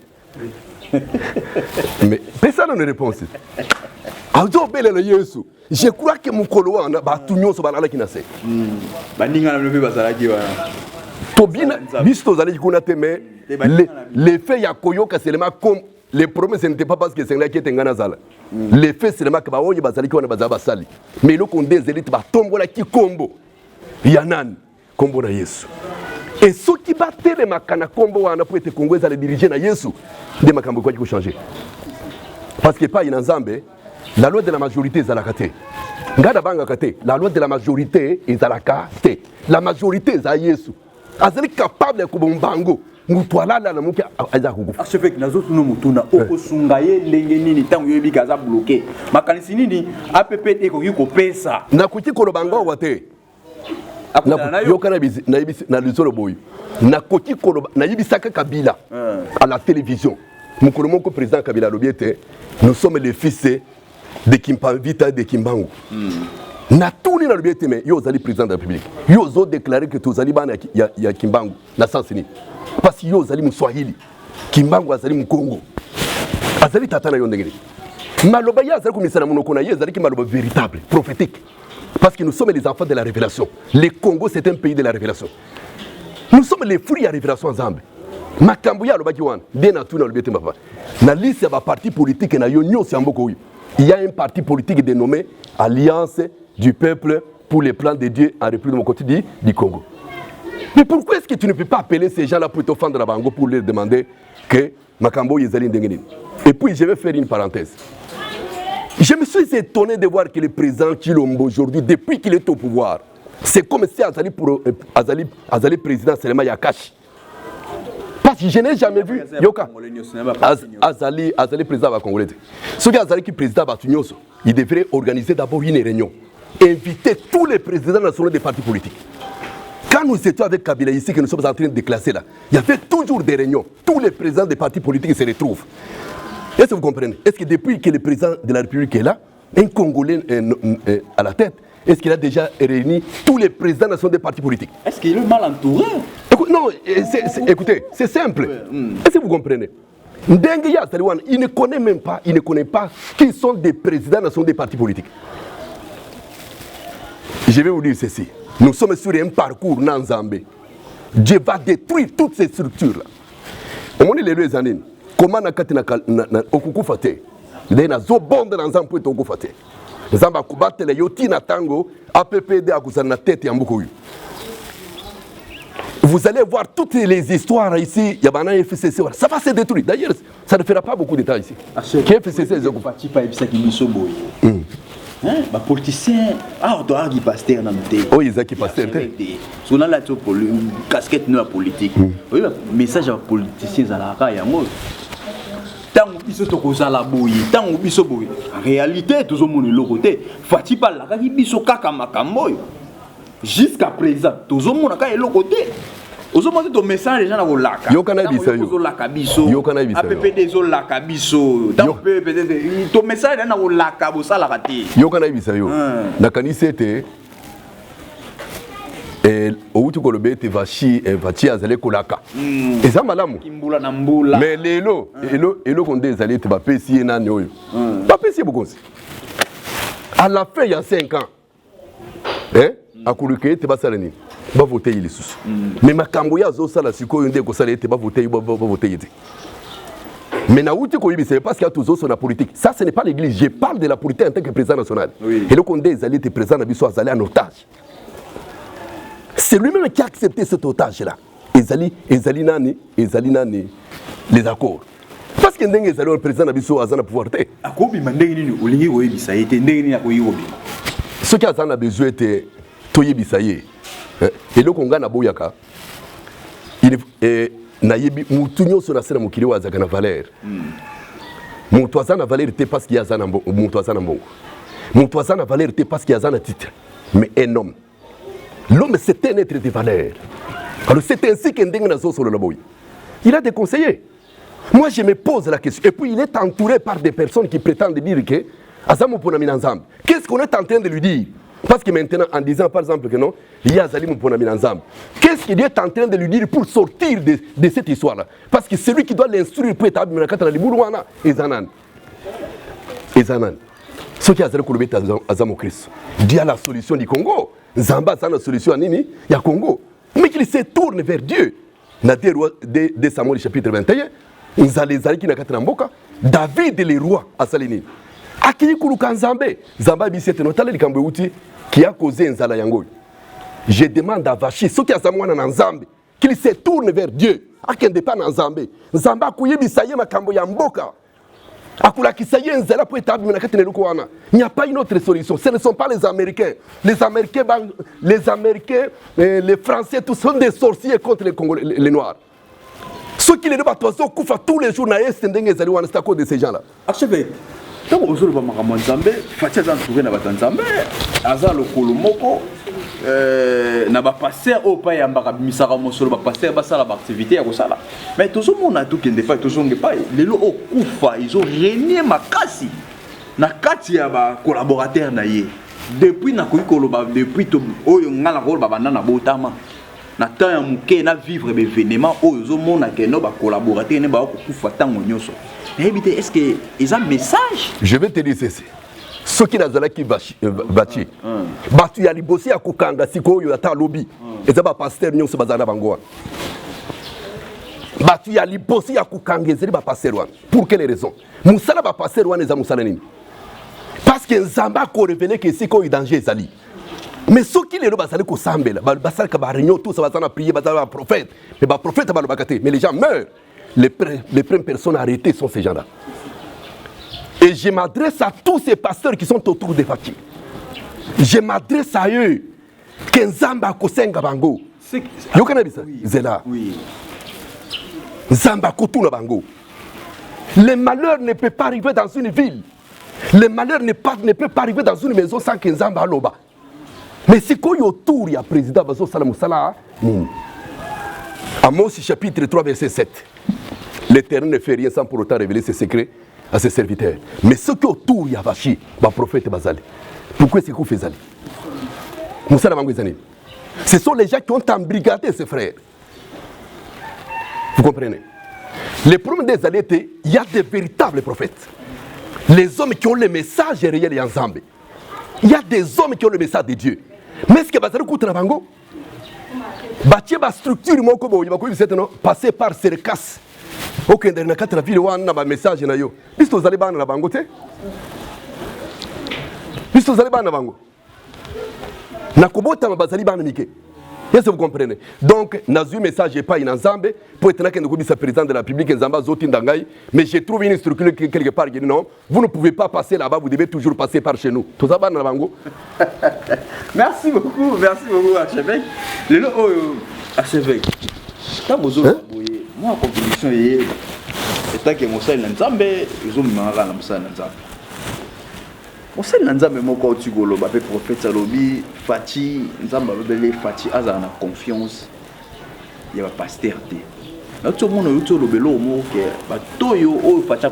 Mais personne n'a réponse. Azobele na Yesu. Je crois que mon colo a batunyo so balala kinase. Baninga na levé bazalaki wa. Tobina bisto zali kuna teme l'effet Yakoyo ka seulement comme les promesses n'étaient pas parce que c'est là qui était ngana zala. L'effet c'est seulement que baoyi bazalaki wana bazaba sali. Mais le condé élite ba tombo la ki kombo. Yanan kombo na Yesu. Et ceux qui battent les makana kombo wana pour être congolais les diriger na Yesu de makambo quoi qui changer. Parce que pas inazambe la loi de la majorité est à la raté. ngada banga kate la loi de la majorité ezalaka te la majorité za Yesu azali capable ko bombango mutu alala na muki aza kukufa archevêque nazo tuno mutuna okosunga ye ndenge nini tango yebi kaza bloqué makanisi nini APPD ko yiko pesa na kuti ko bango wate yokana na luzolo boyo na kuti ko na yibisaka Kabila à la télévision mukolo moko président Kabila lobiete nous sommes les fils de Kimpavita de Kimbangu na tuni na lobiete mais yo zali président de la République yo zo déclarer que tous zali bana ya Kimbangu na sensini parce que yo zali Mswahili Kimbangu azali Mkongo azali tatana yo ndengeli maloba ya azali komisana munoko na ye azali ki maloba véritable prophétique parce que nous sommes les enfants de la révélation le Congo c'est un pays de la révélation nous sommes les fruits de la révélation ensemble makambo ya lobaki wana de na tuna lobiete mbaba na liste ya parti politique na yo nyonso amboko uyu il y a un parti politique dénommé Alliance du peuple pour les plans de Dieu en République démocratique du Congo. Mais pourquoi est-ce que tu ne peux pas appeler ces gens-là pour te fendre la bango pour leur demander que Makambo Yezali Ndengeni? Et puis je vais faire une parenthèse. Je me suis étonné de voir que le président Chilombo aujourd'hui, depuis qu'il est au pouvoir, c'est comme si Azali président Selema Yakashi. Parce que je n'ai jamais vu Yoka Azali président va congolais. Ce qui Azali qui président va Tunyoso, il devrait organiser d'abord une réunion, inviter tous les présidents nationaux des partis politiques. Quand nous étions avec Kabila ici, que nous sommes en train de déclasser là, il y avait toujours des réunions. Tous les présidents des partis politiques se retrouvent. Est-ce que vous comprenez? Est-ce que depuis que le président de la République est là, un Congolais à la tête, est-ce qu'il a déjà réuni tous les présidents nationaux des partis politiques? Est-ce qu'il est mal entouré? Non, écoutez, c'est simple. Est-ce que vous comprenez? Ndengeya Taliwan, il ne connaît même pas, qui sont des présidents nationaux des partis politiques. Je vais vous dire ceci. Nous sommes sur un parcours Nanzambé. Dieu va détruire toutes ces structures-là. Au moment les années, comment na okuku fate? Dena zo bonde Nanzam pour okuku fate. Nzamba kubate le yoti na tango APPD akuzana na tête ya mbuko. Vous allez voir toutes les histoires ici, il y a un FCC, ça va se détruire. D'ailleurs, ça ne fera pas beaucoup de temps ici. Qui FCC, c'est un politicien, on doit avoir pasteur dans le thé. Oui, ils ont qui pasteur. Si on a la casquette noire politique, oui, message à politicien, ça la caille à moi. Tant que biso tokoza la boyi, tant que biso boyi. En réalité, tout le monde est le côté. Fati pas la caille biso kaka makamoy. Jusqu'à présent, tout le monde est le côté. Aujourd'hui, ton message, les gens ont laka. Yokana bisayo. Yokana bisayo. APPD zo laka biso. Ton message, les gens ont laka bosa la raté. Yokana bisayo. Nakani c'était au tu kolobe te vachi azale kolaka. Eza malamu. Kimbula na mbula. Mais elo konde ezali te ba pesi na nyoyo. Ba pesi bokonzi. À la fin il y a 5 ans. Akuluke te basala nini? Ba voter il sous. Mais makambo ya zo sala siko yonde ko sala te ba voter yete. Mais na uti ko yibi c'est parce qu'il y a tous autres na politique. Ça ce n'est pas l'église, je parle de la politique en tant que président national. Oui. Et le Condé ezali te président na biso azali en otage. C'est lui-même qui a accepté cet otage là. Ezali nani les accords. Parce que ndenge ezali le président na biso azana pouvoir te. Akobi mandenge nini olingi oyebisa yete ndenge nini akoyobi. Ce qui azana besoin était toyebisa ye. Et le Congo na boyaka il na yebi mutu nyonso na sena mokili wa zaka na valeur. Mutu azana valeur te parce qu'il y a zana mbongo, mutu azana mbongo. Mutu azana valeur te parce qu'il y a zana titre. Mais un homme. L'homme c'est un être de valeur. Alors c'est ainsi que ndenge na zo solo la boy. Il a des conseillers. Moi je me pose la question et puis il est entouré par des personnes qui prétendent dire que azamo ponamina nzambe. Qu'est-ce qu'on est en train de lui dire? Parce que maintenant, en disant par exemple que non, il y a Zalim Mponamina. Qu'est-ce qu'il est en train de lui dire pour sortir de cette histoire-là? Parce que c'est lui qui doit l'instruire pour établir la Katana Liburuana et Zanan. Ce qui a zéro coulé à Zamokris. Dieu a la solution du Congo. Zamba a la solution à Nini, il y a Congo. Mais qu'il se tourne vers Dieu. Dans Samuel chapitre 21, David et les rois à Salini. Akili kuluka Nzambe, Zamba bisete notale likambo uti qui a causé nzala yango. Je demande à Vachi, ceux qui a zamwana na Nzambe, qu'il se tourne vers Dieu. Akende pas na Nzambe. Nzamba kuyibi saye makambo ya mboka. Il n'y a pas une autre solution. Ce ne sont pas les Américains. Les Américains, les Français, tous sont des sorciers contre les Noirs. Ceux qui les débattent tous les jours, c'est à cause de ces gens-là. Archevêque, tant que vous avez Nzambe, Fatia Zantouré n'a pas Nzambe, Azar le Kolomoko, n'a pas passé au pays à Misara Mosolo, n'a pas passé à l'activité à Rosala. Mais tout le monde a tout qui ne fait pas, tout le monde n'a pas. Les lots au Koufa, ils ont régné ma casse. Na kati ya ba collaborateur na ye. Depuis na koyi koloba, depuis to oyo ngala rôle ba banana botama. Na temps ya muke na vivre be événement oyo zo mona ke no ba collaborateur ne ba ko kufa tango nyoso. Est-ce que ils ont un message? Je vais te dire ceci. Ceux qui n'ont qui bâti, bâti ya libosi ya kokanga siko yo ata lobby. Et ça ba pasteur nyonso bazana bangoa. Bâti ya libosi ya kokanga ezeli ba pasteur wana. Pour quelle raison? Musala ba pasteur wana eza musala nini? Parce que Nzamba a révélé que c'est quoi le danger ezali. Mais ceux qui les ont basali ko sambela, basali ka ba réunion tous ça va prier, basali prophète. Mais ba prophète ba bakate, mais les gens meurent. Les premières personnes arrêtées sont ces gens-là. Et je m'adresse à tous ces pasteurs qui sont autour des Fati. Je m'adresse à eux. Kenzamba kosenga bango. Yo kana bisa? Zela. Oui. Nzamba kotuna bango. Le malheur ne peut pas arriver dans une ville. Le malheur ne peut pas arriver dans une maison sans que Nzamba aloba. Mais si quoi autour il y a président Bazo Salamoussala, Amos chapitre 3 verset 7. L'Éternel ne fait rien sans pour autant révéler ses secrets à ses serviteurs. Mais ce qui autour il y a Vachi, le prophète Bazali. Pourquoi c'est qu'on fait Zali? Ce sont les gens qui ont embrigadé ses frères. Vous comprenez? Les problèmes des années étaient, il y a des véritables prophètes. Les hommes qui ont le message réel et ensemble. Il y a des hommes qui ont le message de Dieu. Mais ce que Bazali coûte la bango, bâtir ma structure, mon kobo, il va passer par Serkas. Ok, dans la quatre ville, on a un message na yo. Puisque vous allez ban la bango, puisque vous allez ban la bango. Na kobo ta Bazali ban mike. Est-ce que vous comprenez? Donc, Nazu message n'est pas in ensemble. Pour être là que nous sommes président de la République, mais j'ai trouvé une structure quelque part qui dit non, vous ne pouvez pas passer là-bas, vous devez toujours passer par chez nous. Tout ça va dans la bango. Merci beaucoup, archevêque. Le lot, archevêque. Quand vous avez moi, la conviction est que Moussa Nzambe, ils ont mis en Moussa Nzambe. Moussa Nzambe, moi, quand tu go le prophète Salobi, Fati, Nzambe, Fati, Azana confiance, il y a pasteur. Tout le monde a eu le bélo au mot que Toyo, Fati,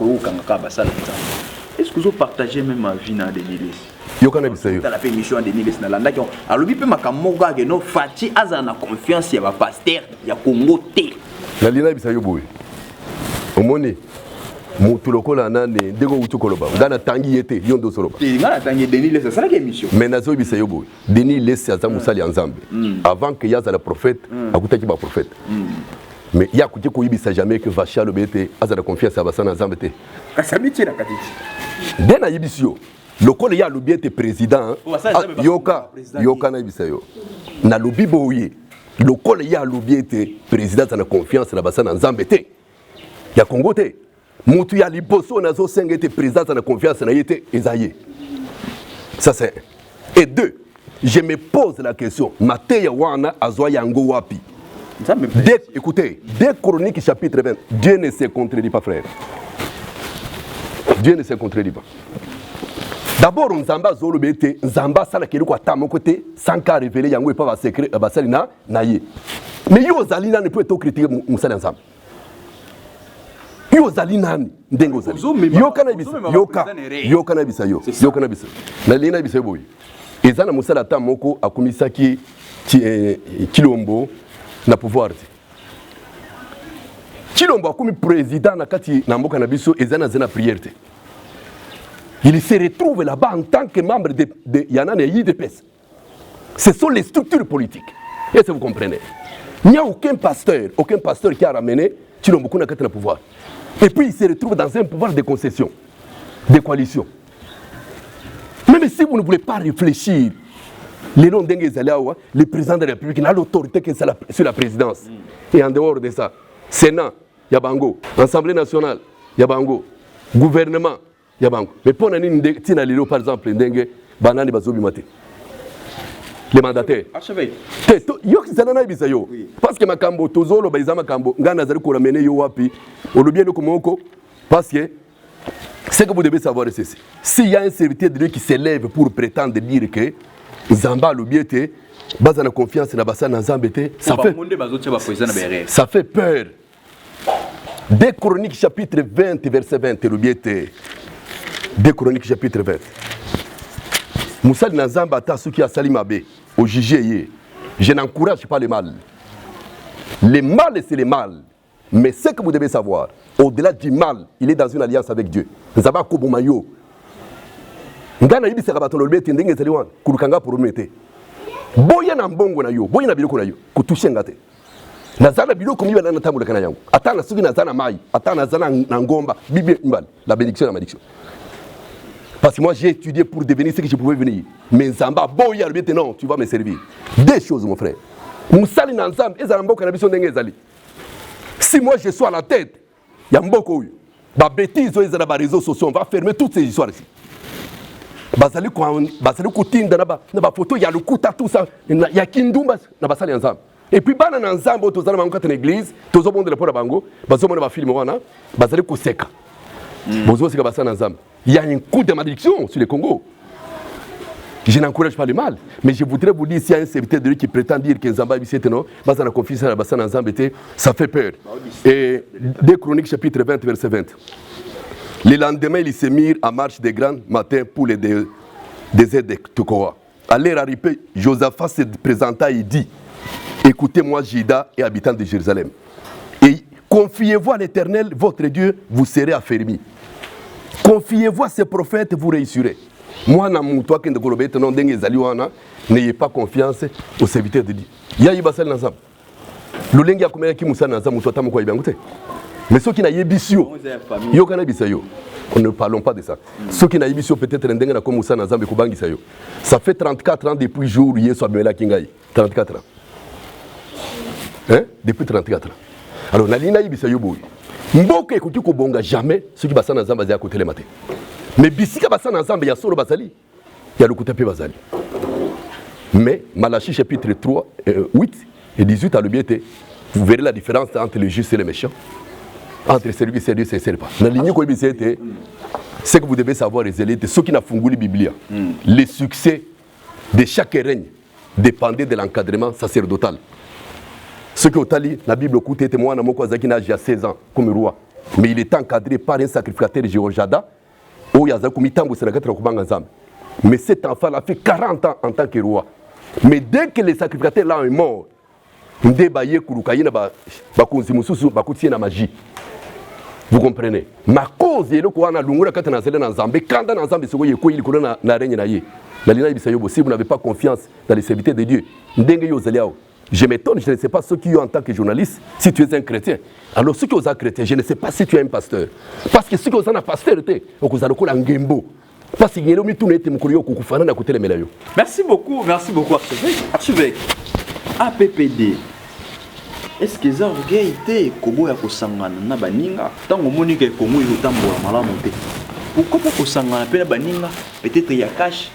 est-ce que vous partagez même ma vie dans des milices? Yo kana bisayo. Dans la permission des milices na landa qui alobi pe makamoga que no Fati Azana confiance, il y a pasteur, il y a Congo T. La lina bisayo boy. Omoni. Mutu lokola nane ndeko utukoloba ngana tangi yete yondo soroba ngana tangi Denis Lesse ça la émission mais nazo bisayo boy Denis Lesse azamusali ensemble avant que yaza le prophète akutaki ba prophète mais ya kuti ko yibisa jamais que Vacha le bete azala confiance à basana ensemble te kasamiti na katiti dena yibisio lokola ya lobi ete président yoka na bisayo na lobi boye lokola ya lobi ete président na confiance na basana ensemble te ya Congo te Moutou ya liboso nazo senga était président de la confiance na yete ezaye. Ça c'est. Et deux, je me pose la question, Mateya wana azwa yango wapi? Écoutez, dès Chroniques chapitre 20, Dieu ne se contredit pas frère. Dieu ne se contredit pas. D'abord Nzamba zolo bete, Nzamba sala kelu kwa ta mon côté sans qu'à révéler yango et pas va secret basalina naye. Mais yo zalina ne peut être critiquer musala ensemble. Yo zalinani ndengo zali yo kana bisa yo kana bisa na lina bisa boy ezana musala ta moko akumisaki Kilombo na pouvoir Kilombo akumi président na kati na mboka na biso ezana zena prière. Il se retrouve là-bas en tant que membre de Yanane IDPS. Ce sont les structures politiques. Est-ce que vous comprenez? Il n'y a aucun pasteur qui a ramené Kilombo na kati na pouvoir. Et puis il se retrouve dans un pouvoir de concession, de coalition. Même si vous ne voulez pas réfléchir, le président de la République n'a l'autorité que sur la présidence. Et en dehors de ça, Sénat, Yabango, Assemblée nationale, Yabango, gouvernement ya bango mais pour nani tina lelo par exemple ndenge banani bazobi mate les mandataires archevêque yo kisana na bisa yo parce que makambo tozolo baiza makambo ngana zali ko ramener yo wapi olobie le komoko parce que ce que vous devez savoir c'est ceci s'il y a un serviteur de Dieu qui s'élève pour prétendre dire que Zamba lobiete baza na confiance na basa na Nzambete ça fait peur. 2 Chroniques chapitre 20 verset 20 lobiete 2 Chroniques chapitre 20 Moussali na Nzamba ata soki asali mabe au juger je n'encourage pas le mal. Le mal c'est le mal mais ce que vous devez savoir au-delà du mal il est dans une alliance avec Dieu. Nzamba ko bomayo ngana yibisaka bato lobiete ndenge ezali wana kulukanga promete boya na mbongo na yo boya na biloko na yo kutushe ngate nazana biloko miba na tamula kana yango atana suki nazana mai atana nazana na ngomba bibi mbali la bénédiction la malédiction parce que moi j'ai étudié pour devenir ce que je pouvais venir mais Nzamba boya lobiete non tu vas me servir deux choses mon frère musali na Nzamba ezala mboka na biso ndenge ezali si moi je suis à la tête ya mboko oyo ba bêtises ezala ba réseaux sociaux on va fermer toutes ces histoires ici bazali kutinda na ba photo ya lukuta tout ça ya kindumba na basali Nzamba et puis bana na Nzamba tozana bango kata na église tozobondela pour bango bazomona ba film wana bazali kuseka bozo sika basali na Nzamba il y a un coup de malédiction sur le Congo. Je n'encourage pas le mal mais je voudrais vous dire s'il y a un serviteur de Dieu qui prétend dire que Nzamba bisete non bazana confiance na basali Nzamba ça fait peur. Et 2 Chroniques chapitre 20 verset 20. Le lendemain, ils se mirent en marche des grands matins pour le désert de Tekoa. À l'heure arrivée, Josaphat se présenta et dit, écoutez-moi, Juda et habitants de Jérusalem. Et confiez-vous à l'Éternel, votre Dieu, vous serez affermis. Confiez-vous à ses prophètes, vous réussirez. Moi, n'ayez pas confiance aux serviteurs de Dieu. Mais ceux qui n'ont pas bisio, ne parlons pas de ça. Ceux qui n'ont pas peut-être comme Moussa Nazam et Sayo. Ça fait 34 ans depuis le jour où Yesu Abimela Kingaï. 34 ans. Hein? Depuis 34 ans. Alors, Nalina Ibisayo Boy. Mboke écoute ko bonga jamais ceux qui basana Nazam à côté le matin. Mais bisika basana Nazam il y a solo basali. Il y a le côté basali. Mais Malachie chapitre 3 8 et 18 à le biété. Vous verrez la différence entre les justes et les méchants. Entre celui qui sérieux et celui qui ne sait pas. Ce que vous devez savoir, les élites, ceux qui n'ont pas la Bible, le succès de chaque règne dépendait de l'encadrement sacerdotal. Ceux qui ont lu la Bible, écoutez, témoin de Mokozaki n'a déjà 16 ans comme roi. Mais il est encadré par un sacrificateur Jéhojada. Mais cet enfant a fait 40 ans en tant que roi. Mais dès que le sacrificateur là est mort, magie. Vous comprenez? Ma cause est le quoi na lungura kata na zele na Nzambe kanda na Nzambe soko yeko ili kuna na règne na ye. La lina bisayo si vous n'avez pas confiance dans les serviteurs de Dieu. Ndenge yo zeliao. Je m'étonne, je ne sais pas ceux qui ont en tant que journaliste si tu es un chrétien. Alors ceux qui sont chrétiens, je ne sais pas si tu es un pasteur. Parce que ceux qui sont un pasteur au kozaloko ngembo. Parce que yelo mi tourner te mukuriyo kukufana na kutele melayo. Merci beaucoup archevêque. APPD. Est-ce que ça orgueillité kobo ya kosangana na baninga tango monika Congo ilotambola malamu te pourquoi pas kosangana pe na baninga peut-être ya cash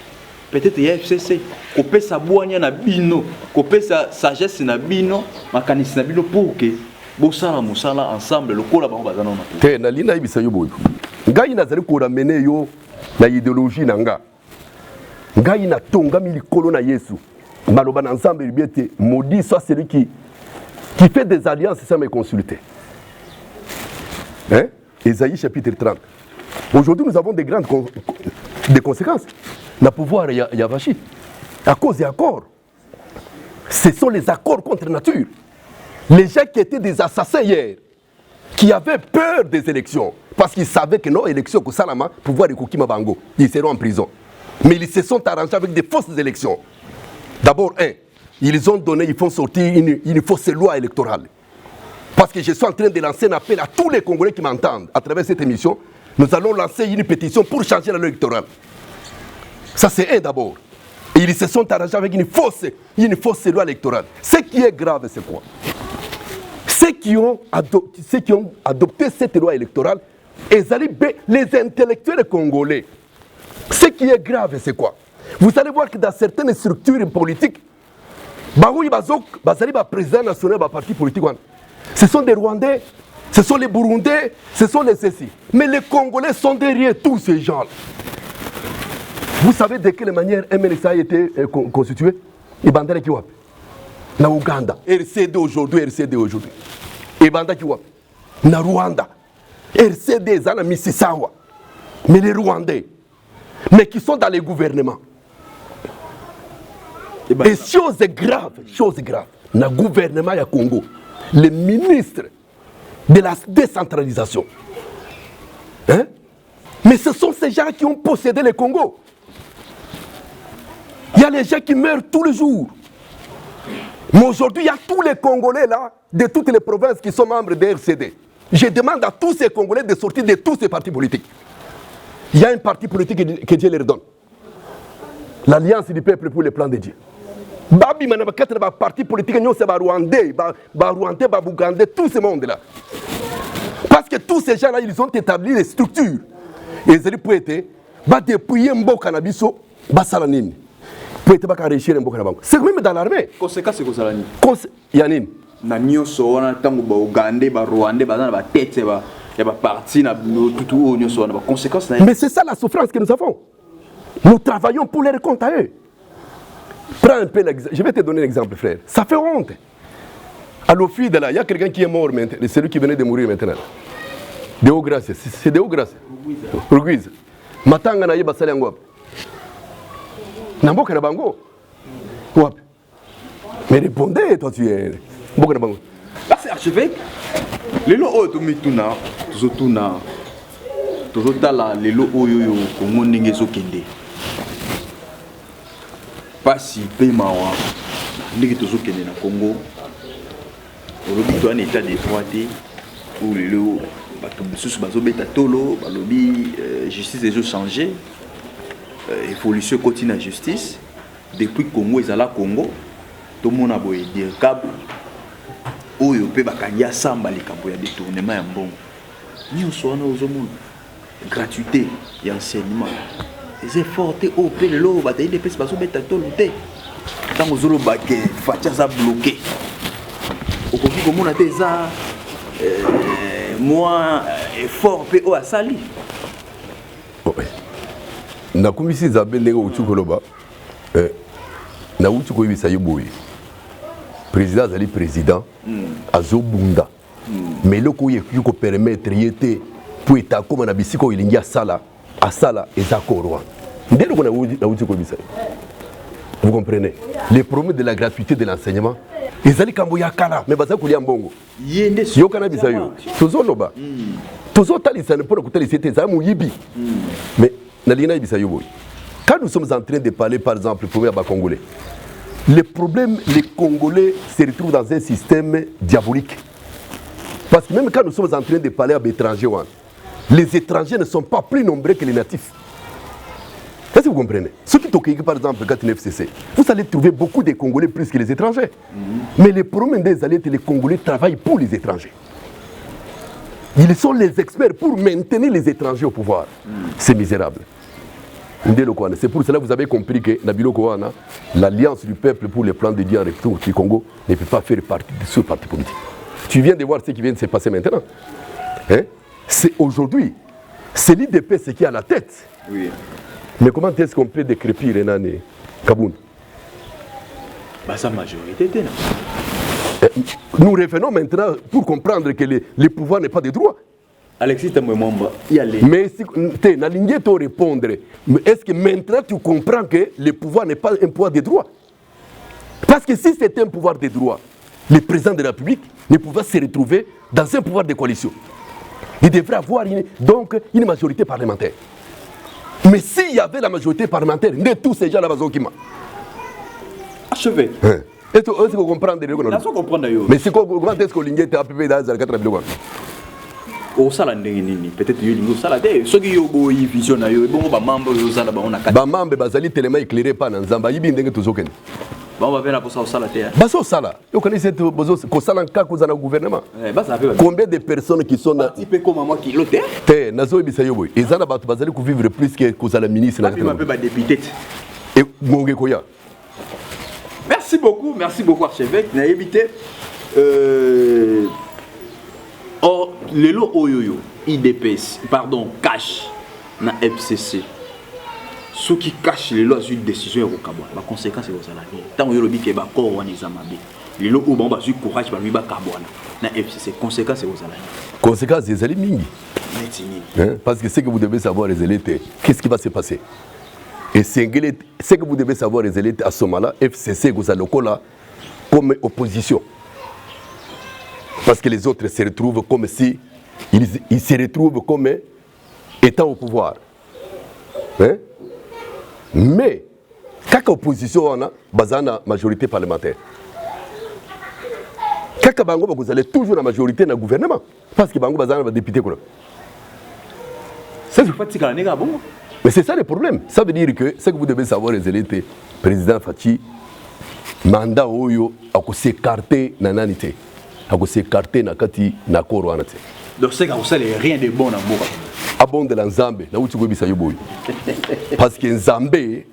peut-être ya FCC kopesa bwanya na bino kopesa sagesse na bino makanisi na bino pour que bosala musala ensemble lokola bango bazana na te na lina ibisa yo boyo ngai nazali ko ramener yo na idéologie nanga ngai na tonga milikolo na Yesu maloba na Nzambe biete maudit soit celui qui fait des alliances sans me consulter. Hein? Ésaïe chapitre 30. Aujourd'hui, nous avons des grandes des conséquences. Le pouvoir Yavachi. À cause des accords. Ce sont les accords contre nature. Les gens qui étaient des assassins hier, qui avaient peur des élections, parce qu'ils savaient que nos élections, que Salama, pouvoir de Koukima Bango, ils seront en prison. Mais ils se sont arrangés avec des fausses élections. D'abord, ils ont donné, ils font sortir une fausse loi électorale. Parce que je suis en train de lancer un appel à tous les Congolais qui m'entendent à travers cette émission. Nous allons lancer une pétition pour changer la loi électorale. Ça, c'est un d'abord. Et ils se sont arrangés avec une fausse loi électorale. Ce qui est grave, c'est quoi? Ceux qui ont adopté cette loi électorale les intellectuels congolais. Ce qui est grave, c'est quoi? Vous allez voir que dans certaines structures politiques, président national du parti politique, ce sont des Rwandais, ce sont les Burundais, ce sont les ceci. Mais les Congolais sont derrière tous ces gens. Vous savez de quelle manière MNSA a été constitué? Et Bandera Kiwap. Na Ouganda. RCD aujourd'hui. Et Bandera Kiwap. Na Rwanda. RCD, Zana Mississawa. Mais les Rwandais. Mais qui sont dans les gouvernements. Et chose grave. Dans le gouvernement du Congo, les ministres de la décentralisation. Hein? Mais ce sont ces gens qui ont possédé le Congo. Il y a les gens qui meurent tous les jours. Mais aujourd'hui, il y a tous les Congolais là, de toutes les provinces qui sont membres de RCD. Je demande à tous ces Congolais de sortir de tous ces partis politiques. Il y a un parti politique que Dieu leur donne. L'Alliance du peuple pour le plan de Dieu. Babi manaba quatre parti politique nous c'est Rwandais, Rwandais, Bougandais, tout ce monde là. Parce que tous ces gens là ils ont établi des structures. Et ils peuvent être depuis mboka na biso basalanini. Peut être ba réussir mboka na bango. C'est même dans l'armée. Conséquence c'est quoi salani? Yanine. Na nyoso wana tango ba Ougandais, ba Rwandais, ba ba tête ba ya ba parti na tout nyoso wana ba conséquence. Mais c'est ça la souffrance que nous avons. Nous travaillons pour leur compte à eux. Prends un peu l'exemple. Je vais te donner un exemple, frère. Ça fait honte. À l'office de là, il y a quelqu'un qui est mort maintenant. C'est celui qui venait de mourir maintenant. Deo Gracia. C'est Deo Gracia. Ruguiz. Matanga na yeba sali ngwap. Namboka na bango. Wap. Mais répondez, toi tu es. Mboka na bango. Là c'est archevêque. Lelo oyo to mituna, tozotuna. Tozotala lelo oyo Kongo ndenge ezokende. Pasi paiement ndenge tozokende na Congo. Aujourd'hui tu as un état de droit où lelo bato mosusu bazobeta tolo, balobi justice ezo changer. Évolution continue na justice. Depuis Congo ezala Congo, tout le monde a boye dire câble. Oyo pe bakangi asamba likambo ya détournement ya mbongo. Nyonso wana ozomona gratuité et enseignement. Les efforts au pélo, bataille des pèses, bazobeta tolo te. Tant aux zolo baké, fatia za bloqué. Au côté comme on a des moi effort pe o asali. Na komisi za bende ko chukoloba. Na uchu ko ibisa yoboyi. Président azali président azobunda. Mais loko yeko permettre yete pour état comme na bisiko ilingia sala. Asala et Zakorwa. Vous comprenez? Les promesses de la gratuité de l'enseignement. Ils allaient Kamboya Kala, mais Baza Kouliam Bongo. Yokana Bisayo. Tozo Loba. Tozo Talisane pour écouter les CT, Zamou Yibi. Mais Nalina Bisayo Boy. Quand nous sommes en train de parler, par exemple, pour les Congolais, les problèmes, les Congolais se retrouvent dans un système diabolique. Parce que même quand nous sommes en train de parler à l'étranger, les étrangers ne sont pas plus nombreux que les natifs. Est-ce que vous comprenez? Ceux qui toquent, par exemple, le FCC, vous allez trouver beaucoup de Congolais plus que les étrangers. Mais les problèmes des alliés, les Congolais travaillent pour les étrangers. Ils sont les experts pour maintenir les étrangers au pouvoir. C'est misérable. C'est pour cela que vous avez compris que l'Alliance du peuple pour les plans de Dieu en retour du Congo ne peut pas faire partie de ce parti politique. Tu viens de voir ce qui vient de se passer maintenant. Hein? C'est aujourd'hui, c'est l'IDPS qui est à la tête. Oui. Mais comment est-ce qu'on peut décrépir Renane Kaboun? Sa majorité, nous revenons maintenant pour comprendre que le pouvoir n'est pas de droit. Alexis, tu y aller. Mais si tu as te répondre, est-ce que maintenant tu comprends que le pouvoir n'est pas un pouvoir de droit? Parce que si c'était un pouvoir de droit, le président de la République ne pouvait se retrouver dans un pouvoir de coalition. Il devrait avoir une majorité parlementaire. Mais s'il y avait la majorité parlementaire, de tous ces gens-là, achevé. Est-ce que vous comprenez? Mais c'est comment est-ce que l'Indien était appelé dans les 4 millions? Au salon, peut-être qu'il y a un salon. Ceux qui ont une vision, ils ont un membre, ils ont un membre, ils ont tellement éclairé par Nzamba, ils ont Bon, on va venir pour ça au salaire. Baso sala. Vous connaissez que sala quand vous avez un gouvernement. Combien de personnes qui sont là? Un peu comme moi qui l'autre. Té, nazo ibisayoboy. Ils ont battu bazali ku vivre plus que vous la ministre. Il m'a pas député. Et Mongé Koya. Merci beaucoup archevêque. N'a évité. Or, les lots Oyoyo, IDPS, pardon, cash na FCC. Ceux qui cachent les lois une décision au Cabo. La conséquence c'est ça là. Tant que le bique ba corps on est amabé. Les lots au bon ba courage ba lui ba Cabo na FCC. Conséquence c'est ça là. Conséquence c'est ça mingi. Parce que ce que vous devez savoir les élites, qu'est-ce qui va se passer? Et ce que vous devez savoir les élites à ce moment-là, FCC vous allez là comme opposition. Parce que les autres se retrouvent comme si ils se retrouvent comme étant au pouvoir. Hein? Mais, quand l'opposition on a une majorité parlementaire, quand vous allez toujours la majorité dans le gouvernement, parce que vous avez un député. Mais c'est ça le problème. Ça veut dire que ce que vous devez savoir, les élites, président Fachi, mandat Oyo, a s'écarter dans l'anité. A s'écarter dans kati na koro anate. Donc c'est que ça rien de bon amour. Abon de la Nzambe, na uti ko bisa yoboy. Parce que Nzambe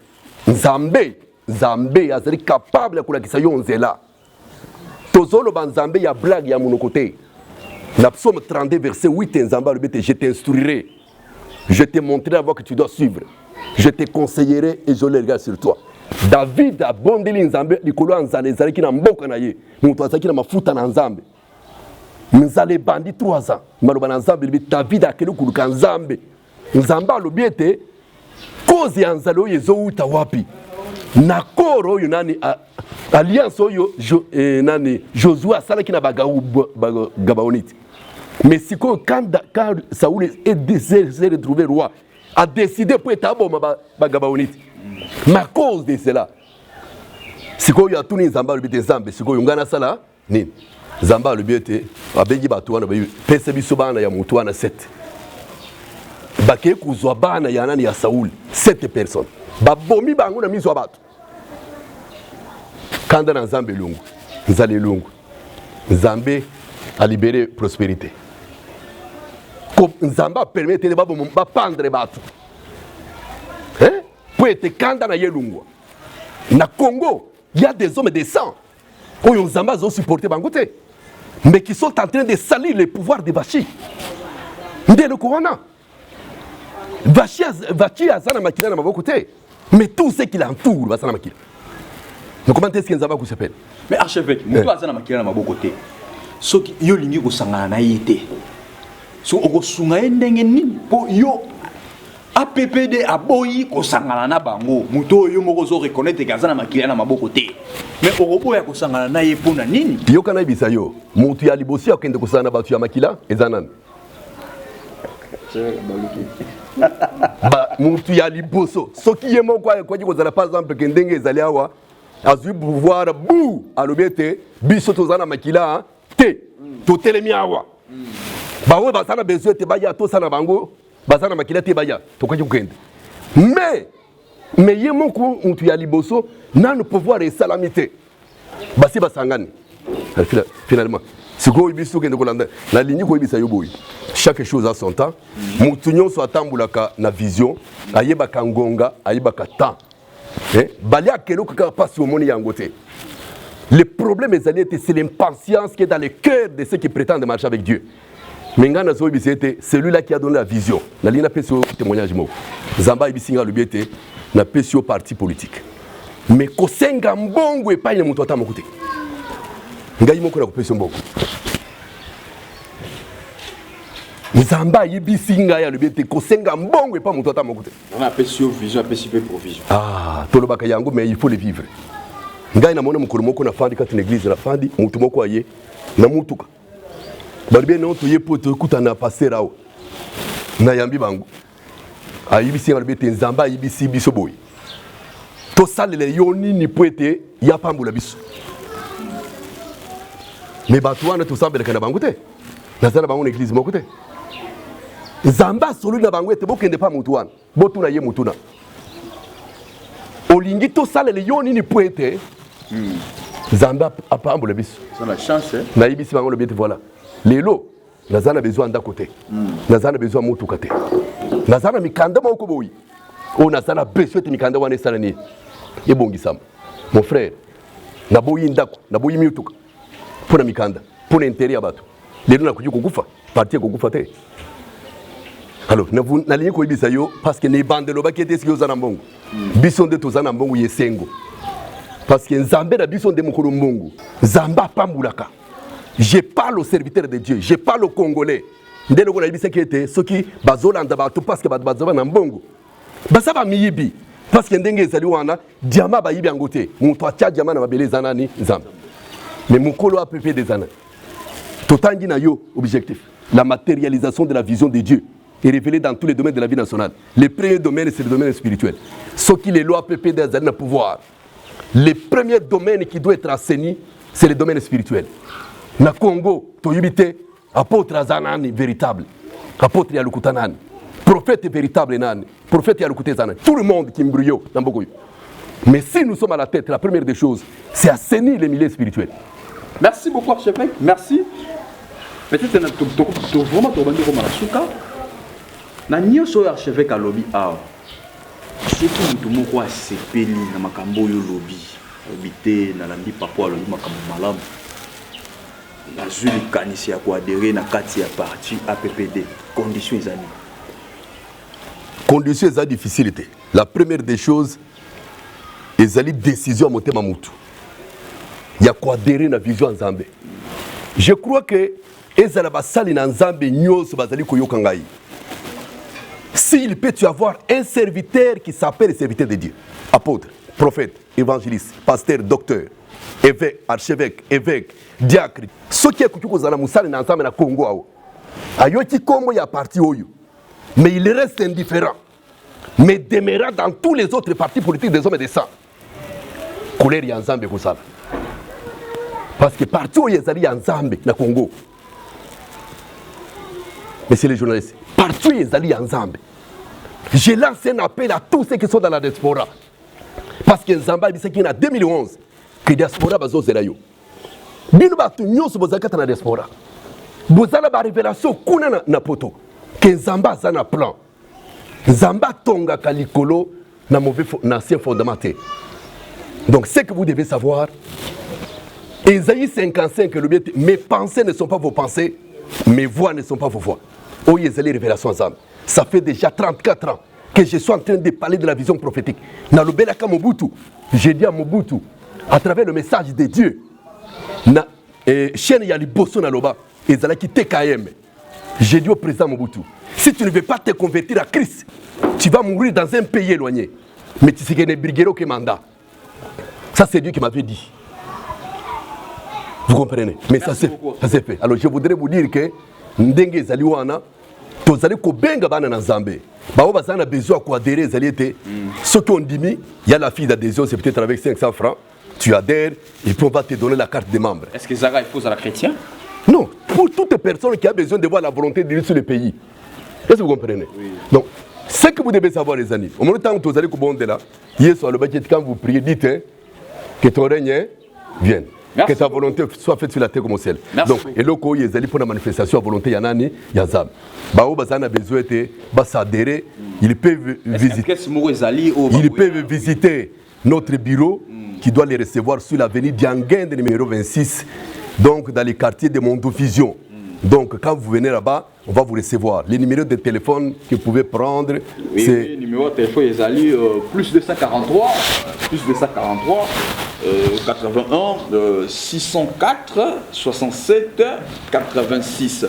azali capable de kulakisa yo nzela. Tozolo ba Nzambe ya blague ya mon côté. La psaume 32 verset 8 Nzamba le bete je t'instruirai. Je te montrerai la voie que tu dois suivre. Je te conseillerai et je le regarde sur toi. David a bondeli Nzambe likolo nzale zali ki na mboka na ye. Mutu azaki na mafuta na Nzambe. Nzale bandi 3 ans. Maloba na Nzambe libi David akeli kuluka Nzambe. Nzambe alobi ete cause ya nzale oyo ezouta wapi? Na koro oyo nani alliance oyo nani Josué asalaki na Gabaonite. Mais si quand Saoul s'est retrouvé roi, a décidé pour être bon Gabaonite. Ma cause de cela, si quand il y a tout les Zamba le bête Zambé, si quand il y a sala, ni Zamba le bête, abengi batuana bayu, pesebi sobana ya mutuana 7. Baké kuzwa bana ya nani ya Saoul 7 personnes. Babomi bango na miso abatu. Kanda na Zambé lungu, Nzale lungu. Zambé a libéré prospérité. Comme Nzamba permettait de pendre batu. Hein? Pour être candidat na Yelungwa. Na Congo, il y a des hommes et des sangs qui ont supporté Bangote, mais qui sont en train de salir le pouvoir de Vachi. Ndelo Kouana. Vachi a Zana Makila na Mabokote, mais tout ce qui l'entoure va Zana Makila. Donc comment est-ce que Nzamba s'appelle? Mais archevêque, mutu a Zana Makila na Mabokote. Ce qui yo lingi ko sangana na yete. So oko sunga ndenge ni po yo APPD aboyi ko sangana na bango muto yo moko zo reconnaître kazana makila na maboko te mais orobo ya ko sangana na ye pona nini yo kana ibisa yo mutu ya libosi akende ko sangana batu ya makila ezanan ba mutu ya liboso soki ye moko ko ko zala par exemple ke ndenge ezali awa azui pouvoir bou alobete biso tozana makila te to telemi awa ba we ba sana besoin te ba ya to sana bango bazana makila te baya tokoki kukende mais ye moko mutu ya liboso na le pouvoir et salamité basi basangani finalement siko ibiso kende kolanda la ligne ko ibisa yoboyi chaque chose a son temps mutu nyonso atambulaka na vision ayebaka ngonga ayebaka temps bali akelo kaka pasi au moni yangote. Le problème c'est l'impatience qui est dans le cœur de ceux qui prétendent marcher avec Dieu. Mengana Zoïbi c'était celui-là qui a donné la vision. La ligne a fait ce témoignage mot. Zamba Ibisinga le biete n'a pas sur parti politique. Mais Kosenga Mbongo et pas une moutouata mon côté. Ngaï mon collègue peut mbongo. Zamba Ibisinga ya le biete Kosenga Mbongo et pas moutouata mon côté. On a fait sur vision, on a fait provision. Ah, Tolobaka yango mais il faut le vivre. Ngaï na mona mukolo moko na fandi kati l'église na fandi mutu moko aye na mutuka. Barbie non tu y poto écoute na passer là na yambi bango ayibisi ngalbe te nzamba ayibisi biso boy to salele yoni ni poete ya pambula biso mais batuana to sambele kana bango te na zala bango l'église moko te nzamba solo na bango te bokende pa mutuana botuna ye mutuna olingi to salele yoni ni poete Zamba apambola biso. Ça la chance hein. Na ibisi bango le biete voilà. Lelo nazana besoin d'à côté. Nazana besoin motu kate. Nazana mikanda moko boyi. O nazana besoin te mikanda wana sala ni. Ebongisama. Mon frère, naboyi ndako, naboyi miutuka. Pona mikanda, pona intérêt abato. Lelo nakuji kokufa, parti kokufa te. Alors, nalingi koyebisa yo parce que ne bandelo bakete siki ozana mbongo. Biso nde tozana mbongo yesengo. Parce que Nzambe na biso nde mokolo mbongo. Zamba pambulaka. Je parle aux serviteurs de Dieu, je parle aux Congolais. Ndelo ko na yebisa kete soki bazolanda bato parce que bato bazaba na mbongo. Basaba miyibi parce que ndenge ezali wana diama bayibi yango te. Moto atia diama na mabele zanani Nzambe. Mais mokolo a pépé des années. Totangi na yo objectif, la matérialisation de la vision de Dieu est révélée dans tous les domaines de la vie nationale. Le premier domaine, c'est le domaine spirituel. Ce qui les lois PP des années de pouvoir. Le premier domaine qui doit être assaini, c'est le domaine spirituel. Na Congo, Toyibite, apôtre Azanani véritable, apôtre Yalukutanani, prophète véritable Nani, prophète Yalukutezanani, tout le monde qui m'brille dans Bogoyo. Mais si nous sommes à la tête, la première des choses, c'est assainir les milieux spirituels. Merci beaucoup, archevêque. Merci. Peut-être que vraiment tu vas dire Malasuka. Na nyoso archevêque à lobby a. C'est que tout le monde a sepeli na makambo yo lobby. Habité na landi papa lobby makambo malamu. Na zuli kanisi ya ko adhérer na kati ya parti APPD. Conditions ezali. Conditions ezali difficulté. La première des choses, ezali décision à motema mutu. Il y a quoi adhérer na vision Nzambe. Je crois que ezala basali na Nzambe nyoso bazali koyoka ngai. S'il peut y avoir un serviteur qui s'appelle le serviteur de Dieu, apôtre, prophète, évangéliste, pasteur, docteur, évêque, archevêque, diacre, ce qui est kozala musali na Nzambe na Congo awo. Ayoti kombo ya parti oyo. Mais il reste indifférent. Mais demeurera dans tous les autres partis politiques des hommes et des saints. Couleur ya Nzambe kozala. Parce que partout où il y a Nzambe na Congo. Messieurs les journalistes, partout où il y a Nzambe. Je lance un appel à tous ceux qui sont dans la diaspora. Parce que Nzambe dit qu'il y a 2011 que la diaspora va se faire. Bino ba tu nyoso bozakata na diaspora. Bozala ba révélation kuna na poto. Que Nzambe a un plan. Nzambe tonga kalikolo na mauvais ancien fondamenté. Donc ce que vous devez savoir, Ésaïe 55, mes pensées ne sont pas vos pensées, mes voix ne sont pas vos voix. Oh, Ésaïe, révélation ensemble. Ça fait déjà 34 ans que je suis en train de parler de la vision prophétique. Nalobelaka Mobutu, j'ai dit à Mobutu, à travers le message de Dieu, chaîne Yali Bosso Naloba, Ezalaki TKM. J'ai dit au président Mobutu, si tu ne veux pas te convertir à Christ, tu vas mourir dans un pays éloigné. Mais tu sais qu'il y a des brigueros qui mandat. Ça, c'est Dieu qui m'avait dit. Vous comprenez? Mais ça s'est fait. Alors je voudrais vous dire que ndenge ezali wana tozali kobenga bana na Nzambe. Bao bazana besoin quoi adhérer ezali été. Ceux qui ont dit il y a la fille d'adhésion, c'est peut-être avec 500 francs. Tu adhères et puis on va te donner la carte des membres. Est-ce que Zara impose à la chrétien? Non, pour toute personne qui a besoin de voir la volonté de Dieu sur le pays. Est-ce que vous comprenez? Oui. Donc, ce que vous devez savoir les amis, au moment où vous allez au là, quand vous priez, dites que ton règne vienne. Merci. Que ta volonté soit faite sur la terre comme au ciel. Merci. Donc, et là, quand ils allaient pour la manifestation à volonté, il y en a ni, il y a Zam. Bao bazana besoin de s'adhérer, ils peuvent visiter notre bureau qui doit les recevoir sur l'avenue Dianguin numéro 26, donc dans les quartiers de Mondovision. Donc, quand vous venez là-bas, on va vous recevoir. Les numéros de téléphone que vous pouvez prendre, oui, c'est... Le numéro de téléphone, ils allaient plus 243, 81 604 67 86.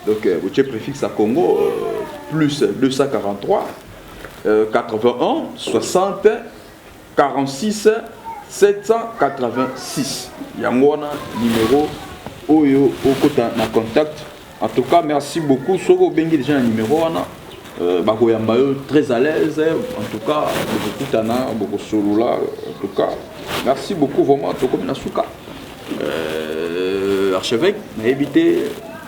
Donc, vous avez préfixe à Congo, plus 243 81 60 46 786. Il y a un numéro Oyo Okota na contact. En tout cas, merci beaucoup. Soko Bengi déjà un numéro très à l'aise. En tout cas, beaucoup Tana, beaucoup Solula. En tout cas, merci beaucoup vraiment. Toko Minasuka. Archevêque, mais évitez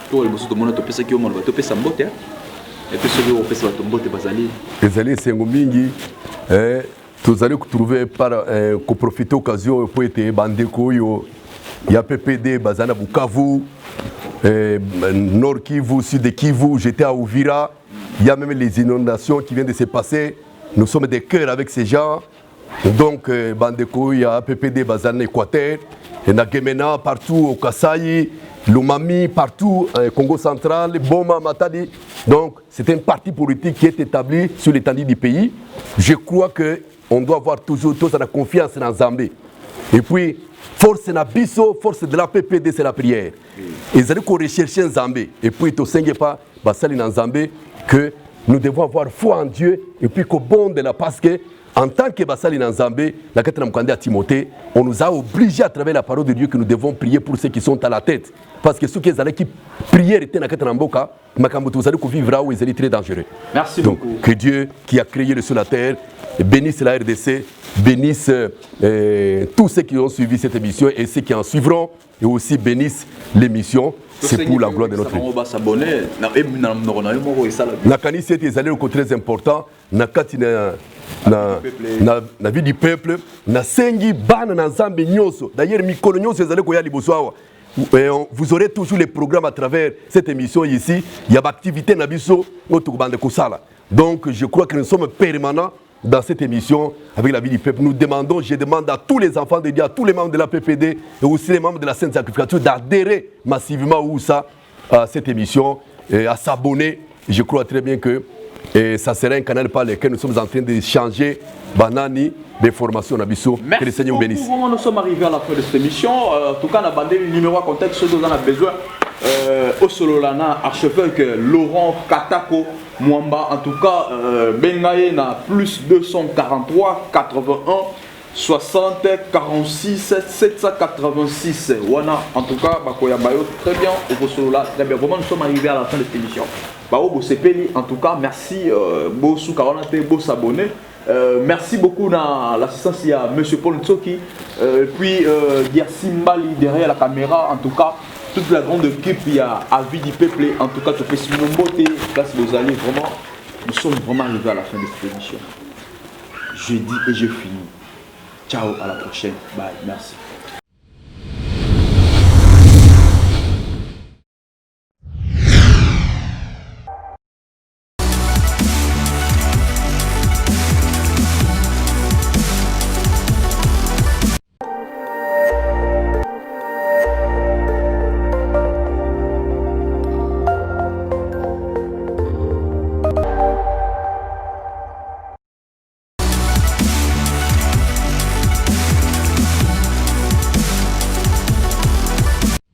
tout le monde de mon autopsie qui au monde va toper sa mbote. Et puis celui au pesa va tomber bazali. Bazali c'est ngomingi. Vous allez trouver par profiter occasion pour être bandeko il y a PPD Bazana Bukavu, Nord Kivu, Sud Kivu, j'étais à Ouvira. Il y a même les inondations qui viennent de se passer. Nous sommes des cœurs avec ces gens. Donc bandeko il y a PPD Bazana Équateur, et Nagemena partout au Kasaï, Lomami partout, Congo central, Boma, Matadi. Donc c'est un parti politique qui est établi sur l'étendue du pays. Je crois que on doit avoir toujours la confiance dans Zambé. Et puis, force na biso, force de la PPD, c'est la prière. Et vous allez rechercher un Zambé. Et puis, tu ne sais pas, dans Zambé, que nous devons avoir foi en Dieu. Et puis, qu'au bon de la parce que, en tant que Bassali dans Zambé, la Katanamkande à Timothée, on nous a obligés à travers la parole de Dieu que nous devons prier pour ceux qui sont à la tête. Parce que ceux qui allaient qui prière était dans Katanamboka, vous allez vivre où ils allaient très dangereux. Merci donc, beaucoup. Que Dieu qui a créé le ciel et la terre bénisse la RDC, bénisse tous ceux qui ont suivi cette émission et ceux qui en suivront, et aussi bénisse l'émission. C'est pour la gloire de notre Dieu. Nakani c'est des allers très important. Nakati na vie du peuple. Na sengi bana na nzambe nyoso. D'ailleurs mikolo nyoso ezale koya liboso awa. Vous aurez toujours les programmes à travers cette émission ici. Il y a activité na biso otubande kusala. Donc je crois que nous sommes permanents dans cette émission avec la vie du peuple. Nous demandons, je demande à tous les enfants de Dieu, à tous les membres de la PPD et aussi les membres de la Sainte Sacrificature d'adhérer massivement à cette émission et à s'abonner. Je crois très bien que ça sera un canal par lequel nous sommes en train d'échanger banani des formations d'Abisso. Que le Seigneur vous bénisse. Vraiment, nous sommes arrivés à la fin de cette émission. En tout cas, on a bandé le numéro à contact, ceux dont on a besoin. Au Sololana, archevêque Laurent Katako Mwamba, en tout cas, Bengaye na plus 243 81 60 46 786. Wana, en tout cas, Bakoya Bayo, très bien. Au Solola, très bien. Vraiment, nous sommes arrivés à la fin de cette émission. Bao Sepeli, en tout cas, merci. Beau sous Caronate, beau s'abonner. Merci beaucoup dans l'assistance, il y a M. Paul Ntsoki, puis Gersim Mbali derrière la caméra, en tout cas. Toute la grande équipe, il y a Avis du Peuple, en tout cas, tu fais Simon Beauté, place vous allez vraiment, nous sommes vraiment arrivés à la fin de cette émission. Je dis et je finis. Ciao, à la prochaine. Bye, merci.